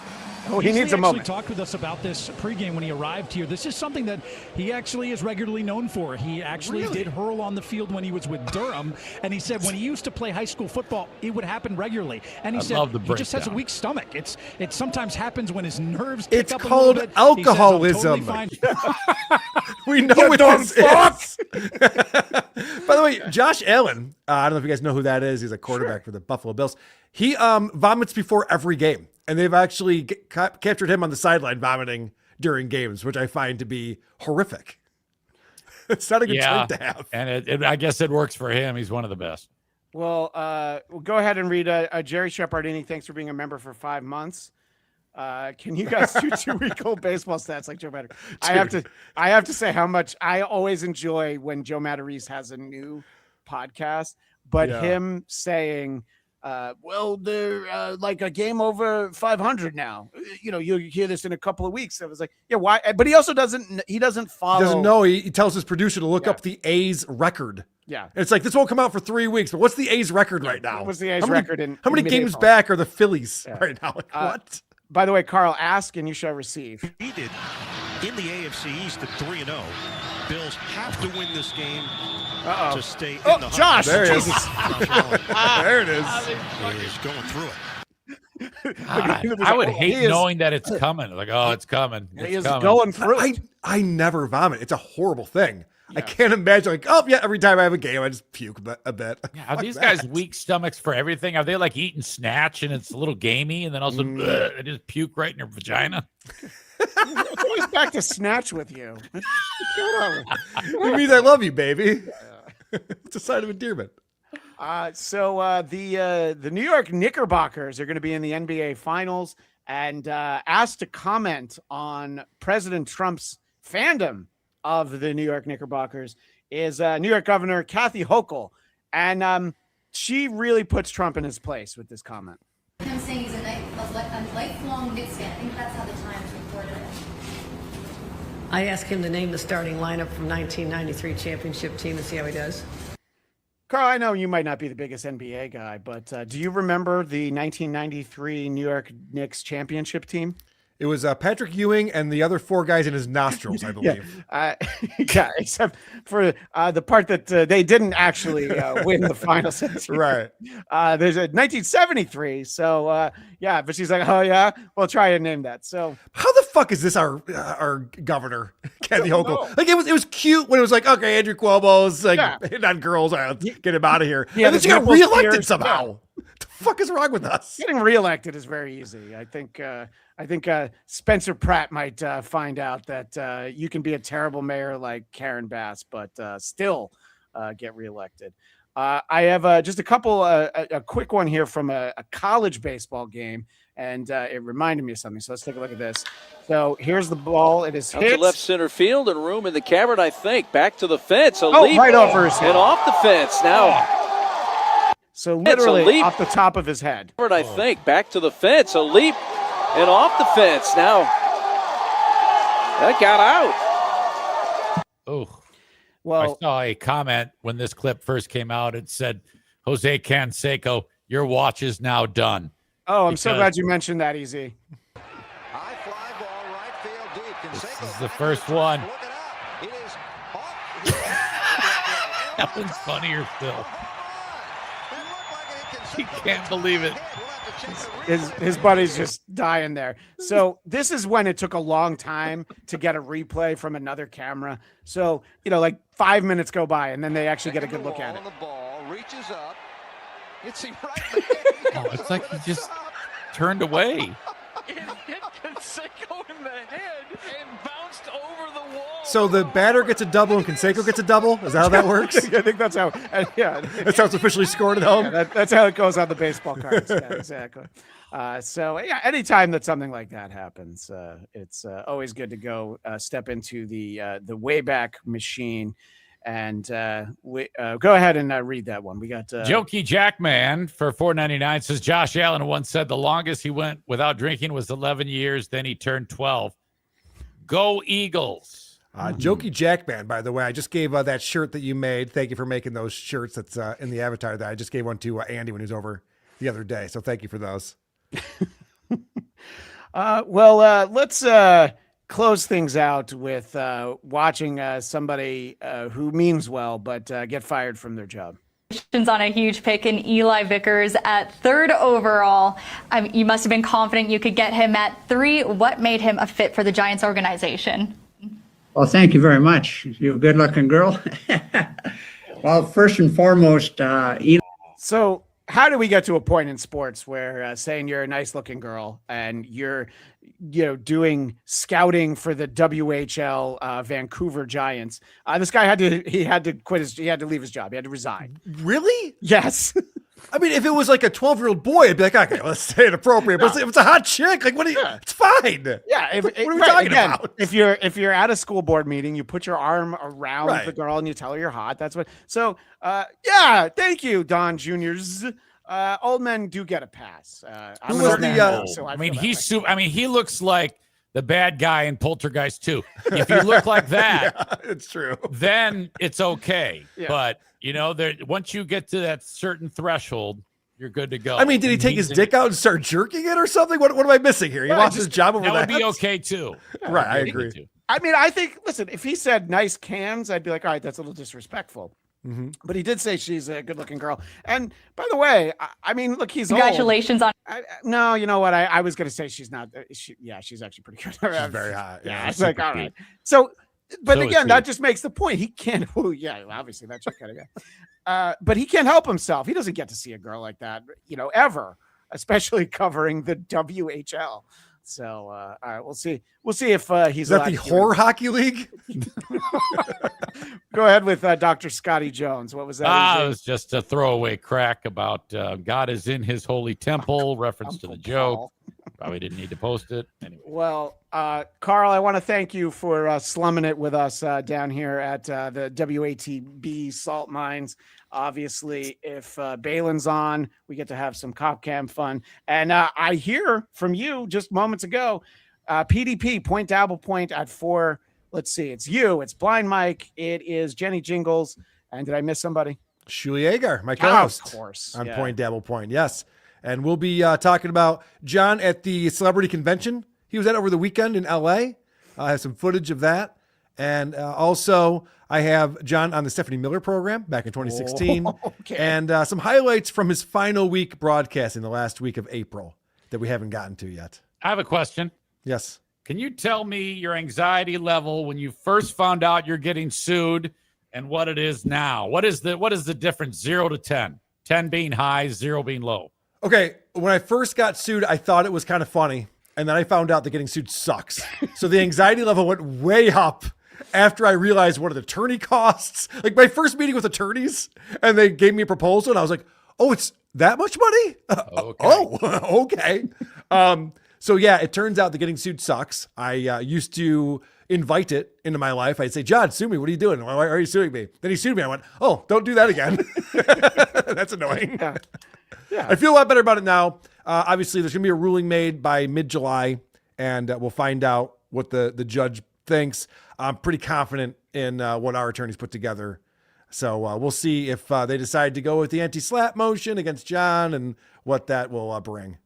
Oh, he needs a moment. He talked with us about this pregame when he arrived here. This is something that he actually is regularly known for. He actually did hurl on the field when he was with Durham, and he said when he used to play high school football, it would happen regularly. And he said he just has a weak stomach. It sometimes happens when his nerves kick It's up called a little bit. alcoholism. He says, "I'm totally fine." We know what this is. By the way, Josh Allen, I don't know if you guys know who that is. He's a quarterback for the Buffalo Bills. He vomits before every game, and they've actually captured him on the sideline vomiting during games, which I find to be horrific. It's not a good trait to have. And I guess it works for him. He's one of the best. Well, we'll go ahead and read Jerry Shepardini. Thanks for being a member for 5 months. Can you guys do 2-week-old baseball stats like Joe Matter? I have to say how much I always enjoy when Joe Matarese has a new podcast, but him saying, well, they're like a game over 500 now. You know, you'll hear this in a couple of weeks. I was like, yeah, why? But he also doesn't follow. Doesn't know. He tells his producer to look up the A's record. Yeah. It's like, this won't come out for 3 weeks, but what's the A's record right now? What's the A's record in how many games back are the Phillies right now? Like, what? By the way, Karl, ask and you shall receive. He did in the AFC East at 3-0. Bills have to win this game to stay in the Josh, there it is. There it is. He's going through it. I would hate knowing that it's coming. Like, oh, it's coming. It's coming. Going through it. I never vomit. It's a horrible thing. I can't imagine, like, oh, yeah, every time I have a game, I just puke a bit. Yeah, are these guys weak stomachs for everything? Are they like eating snatch and it's a little gamey and then also they just puke right in your vagina? It's always back to snatch with you. What's going on? It means I love you, baby. It's a sign of endearment. So the New York Knickerbockers are going to be in the NBA Finals and asked to comment on President Trump's fandom of the New York Knickerbockers is New York Governor Kathy Hochul, and she really puts Trump in his place with this comment. I'm saying he's a lifelong Knicks fan. I think that's how the Times reported it. I asked him to name the starting lineup from 1993 championship team and see how he does. Karl, I know you might not be the biggest NBA guy, but do you remember the 1993 New York Knicks championship team? It was Patrick Ewing and the other 4 guys in his nostrils, I believe. Yeah, except for the part that they didn't actually win the final set. Right. There's a 1973. So, yeah, but she's like, oh, yeah, we'll try and name that. So how the fuck is this our governor, Kathy Hochul? Like, it was cute when it was like, okay, Andrew Cuomo's like hitting on girls, get him out of here. Yeah, and then she got reelected somehow. What the fuck is wrong with us? Getting reelected is very easy. I think Spencer Pratt might find out that you can be a terrible mayor like Karen Bass, but still get reelected. I have just a couple, a quick one here from a college baseball game, and it reminded me of something. So let's take a look at this. So here's the ball. It is out hit to left center field and room in the cavern, I think. Back to the fence. A leap right over his head. and off the fence now. So literally off the top of his head. I think back to the fence. A leap and off the fence now. That got out. Oh, well, I saw a comment when this clip first came out. It said, Jose Canseco, your watch is now done. Oh, I'm so glad you mentioned that, Easy. This is the first one. That one's funnier still. He can't believe it. His buddy's just dying there. So this is when it took a long time to get a replay from another camera. So, like 5 minutes go by and then they actually get a good look at it. The ball reaches up. It's It's like he just turned away. It hit Canseco in the head and bounced over the wall. So the batter gets a double and Canseco gets a double? Is that how that works? I think that's how. Yeah, that's how it's officially scored at home. Yeah, that's how it goes on the baseball cards. Yeah, exactly. So yeah, anytime that something like that happens, it's always good to go step into the Wayback Machine. And go ahead and read that one. We got Jokey Jackman for $4.99 says Josh Allen once said the longest he went without drinking was 11 years. Then he turned 12. Go Eagles. Jokey Jackman, by the way, I just gave that shirt that you made. Thank you for making those shirts. That's in the avatar. That I just gave one to Andy when he was over the other day. So thank you for those. Let's close things out with watching somebody who means well but get fired from their job. On a huge pick in Eli Vickers at 3rd overall. You must have been confident you could get him at 3. What made him a fit for the Giants organization? Well, thank you very much. You're a good-looking girl. Well, first and foremost, Eli. So how do we get to a point in sports where saying you're a nice looking girl and you're, doing scouting for the WHL Vancouver Giants? This guy had to quit he had to leave his job. He had to resign. Really? Yes. I mean, if it was like a 12-year-old boy, I'd be like, okay, let's say it appropriate. But if it's a hot chick, like, it's fine. Yeah. What are we talking about? If you're at a school board meeting, you put your arm around the girl and you tell her you're hot. That's what. So, thank you, Don Juniors. Old men do get a pass. He looks like the bad guy in Poltergeist 2. If you look like that, it's true. Then it's okay. Yeah. But once you get to that certain threshold, you're good to go. I mean, did he take his dick out and start jerking it or something? What am I missing here? He lost his job over that? That would be okay too. Right, I agree. I mean, I think, listen, if he said nice cans, I'd be like, all right, that's a little disrespectful. Mm-hmm. But he did say she's a good-looking girl. And by the way, I mean, look, he's Congratulations old. No, you know what? I was going to say she's not. She's actually pretty good. She's very hot. Yeah, it's like, all right. So, but So again, is that he. just makes the point. He can't. Well, yeah, obviously that's your kind of guy. But he can't help himself. He doesn't get to see a girl like that, ever, especially covering the WHL. So, all right, we'll see. We'll see if he's. Is that the Whore Hockey League? Go ahead with Dr. Scotty Jones. What was that? It was just a throwaway crack about God is in his holy temple, reference to the joke. Probably didn't need to post it. Anyway. Well, Karl, I want to thank you for slumming it with us down here at the WATB salt mines. Obviously, if Baylen's on, we get to have some cop cam fun. And I hear from you just moments ago, PDP, Point Dabble Point at 4. Let's see. It's you. It's Blind Mike. It is Jenny Jingles. And did I miss somebody? Shuli Yeager, my co-host. Of course. On Point Dabble Point, yes. And we'll be talking about John at the celebrity convention. He was at over the weekend in L.A. I have some footage of that. And also, I have John on the Stephanie Miller program back in 2016. Okay. And some highlights from his final week broadcasting, the last week of April, that we haven't gotten to yet. I have a question. Yes. Can you tell me your anxiety level when you first found out you're getting sued and what it is now? What is the difference, 0 to 10? 10 being high, 0 being low. Okay, when I first got sued, I thought it was kind of funny. And then I found out that getting sued sucks. So the anxiety level went way up after I realized what an attorney costs. Like my first meeting with attorneys, and they gave me a proposal, and I was like, oh, it's that much money? Okay. So yeah, it turns out that getting sued sucks. I used to invite it into my life. I'd say, John, sue me. What are you doing? Why are you suing me? Then he sued me. I went, oh, don't do that again. That's annoying. Yeah. I feel a lot better about it now. Obviously, there's going to be a ruling made by mid-July, and we'll find out what the judge thinks. I'm pretty confident in what our attorneys put together. So we'll see if they decide to go with the anti-slap motion against John and what that will bring.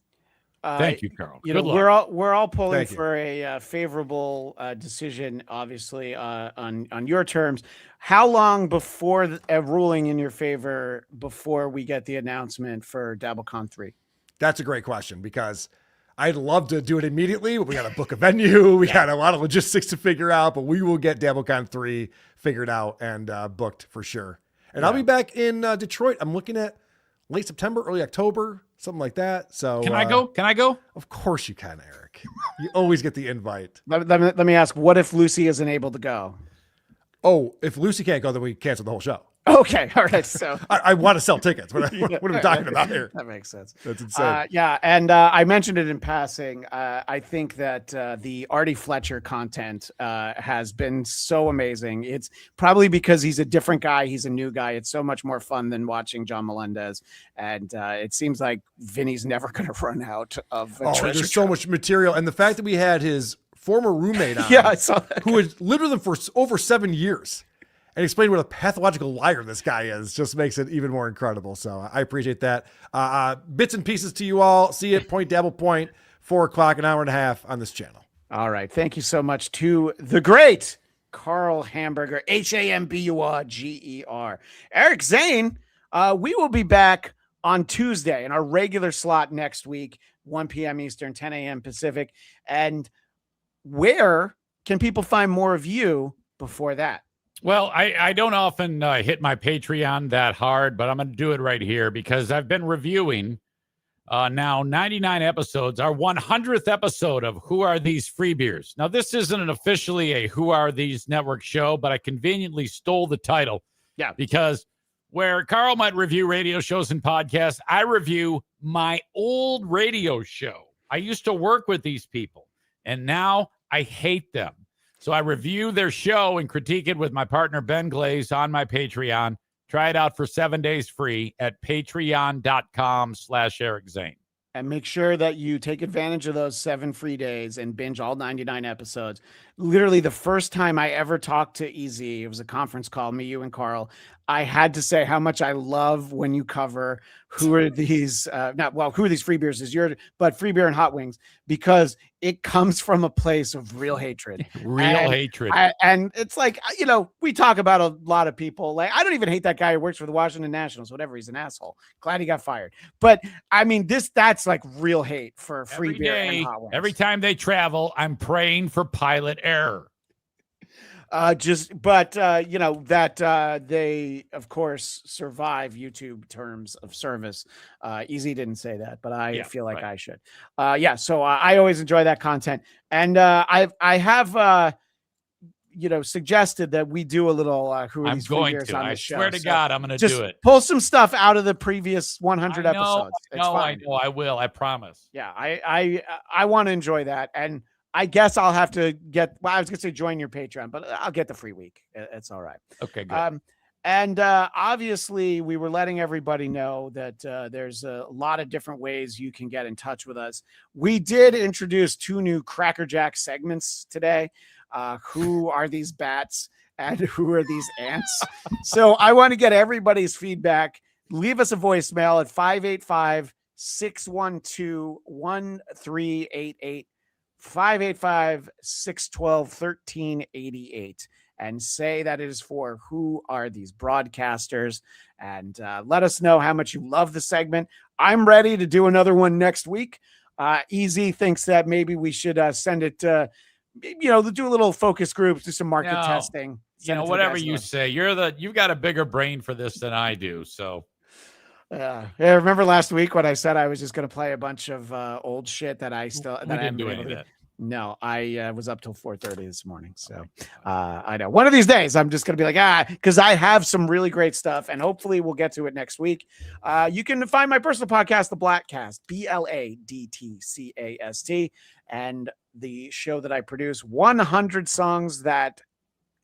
Thank you, Karl. You Good know, luck. we're all pulling Thank you. for a favorable decision, obviously, on your terms. How long before a ruling in your favor before we get the announcement for DabbleCon 3? That's a great question because I'd love to do it immediately, but we got to book a venue. We got a lot of logistics to figure out, but we will get DabbleCon 3 figured out and booked for sure. And I'll be back in Detroit. I'm looking at late September, early October, something like that. So Can I go? Can I go? Of course you can, Eric. You always get the invite. Let me ask, what if Lucy isn't able to go? Oh, if Lucy can't go, then we cancel the whole show. Okay, all right. So I want to sell tickets. What are we talking about here? That makes sense. That's insane. Yeah, and I mentioned it in passing. I think that the Artie Fletcher content has been so amazing. It's probably because he's a different guy. He's a new guy. It's so much more fun than watching John Melendez. And it seems like Vinny's never going to run out of there's so much material. And the fact that we had his former roommate on, I saw that. who had lived with him for over 7 years. And explain what a pathological liar this guy is just makes it even more incredible. So I appreciate that. Bits and pieces to you all. See it, Point Dabble Point, 4 o'clock, an hour and a half on this channel. All right. Thank you so much to the great Karl Hamburger, Hamburger. Eric Zane, we will be back on Tuesday in our regular slot next week, 1 p.m. Eastern, 10 a.m. Pacific. And where can people find more of you before that? Well, I don't often hit my Patreon that hard, but I'm going to do it right here because I've been reviewing now 99 episodes, our 100th episode of Who Are These Free Beers? Now, this isn't officially a Who Are These Network show, but I conveniently stole the title. Yeah. Because where Karl might review radio shows and podcasts, I review my old radio show. I used to work with these people, and now I hate them. So I review their show and critique it with my partner, Ben Glaze, on my Patreon. Try it out for 7 days free at patreon.com/Eric Zane. And make sure that you take advantage of those 7 free days and binge all 99 episodes. Literally the first time I ever talked to EZ, it was a conference call, me, you, and Karl. I had to say how much I love when you cover Who Are These, Who Are These Free Beers is yours, but Free Beer and Hot Wings, because it comes from a place of real hatred. Hatred. And it's like, we talk about a lot of people. Like, I don't even hate that guy who works for the Washington Nationals, whatever. He's an asshole. Glad he got fired. But I mean, that's like real hate for free Every beer day, and hot wings. every time they travel, I'm praying for pilot error. They of course survive YouTube terms of service. Easy didn't say that, but I feel like I should. So I always enjoy that content, and I have suggested that we do a little Who Are These Free Beers on the show. I swear to God, I'm going to do it. Pull some stuff out of the previous 100 episodes. I know. I will. I promise. Yeah, I want to enjoy that, and I guess I'll have to get, I was going to say join your Patreon, but I'll get the free week. It's all right. Okay, good. And obviously we were letting everybody know that there's a lot of different ways you can get in touch with us. We did introduce 2 new Cracker Jack segments today. Who are these bats and who are these ants? So I want to get everybody's feedback. Leave us a voicemail at 585-612-1388. 585-612-1388 and say that it is for Who Are These Broadcasters, and let us know how much you love the segment. I'm ready to do another one next week. Easy thinks that maybe we should send it to, do a little focus group, do some market testing. Whatever you say. You've got a bigger brain for this than I do. So remember last week when I said I was just going to play a bunch of old shit that I didn't do any of that. No, I was up till 4:30 this morning. So I know one of these days I'm just going to be like, because I have some really great stuff, and hopefully we'll get to it next week. You can find my personal podcast, The Blattcast, BLADTCAST, and the show that I produce, 100 Songs That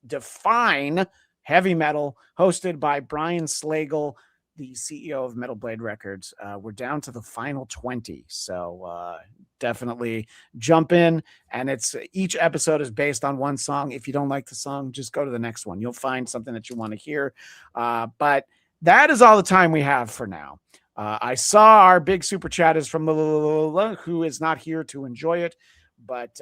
Define Heavy Metal, hosted by Brian Slagle, the CEO of Metal Blade Records. We're down to the final 20. So definitely jump in. And it's each episode is based on one song. If you don't like the song, just go to the next one. You'll find something that you want to hear. But that is all the time we have for now. I saw our big super chat is from who is not here to enjoy it. But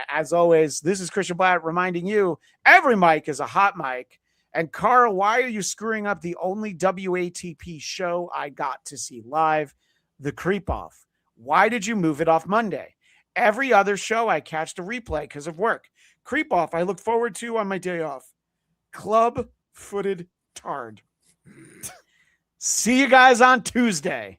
as always, this is Christian Bladt reminding you every mic is a hot mic. And Karl, why are you screwing up the only WATP show I got to see live, the Creepoff? Why did you move it off Monday? Every other show I catched a replay because of work. Creepoff, I look forward to on my day off. Club-footed tard. See you guys on Tuesday.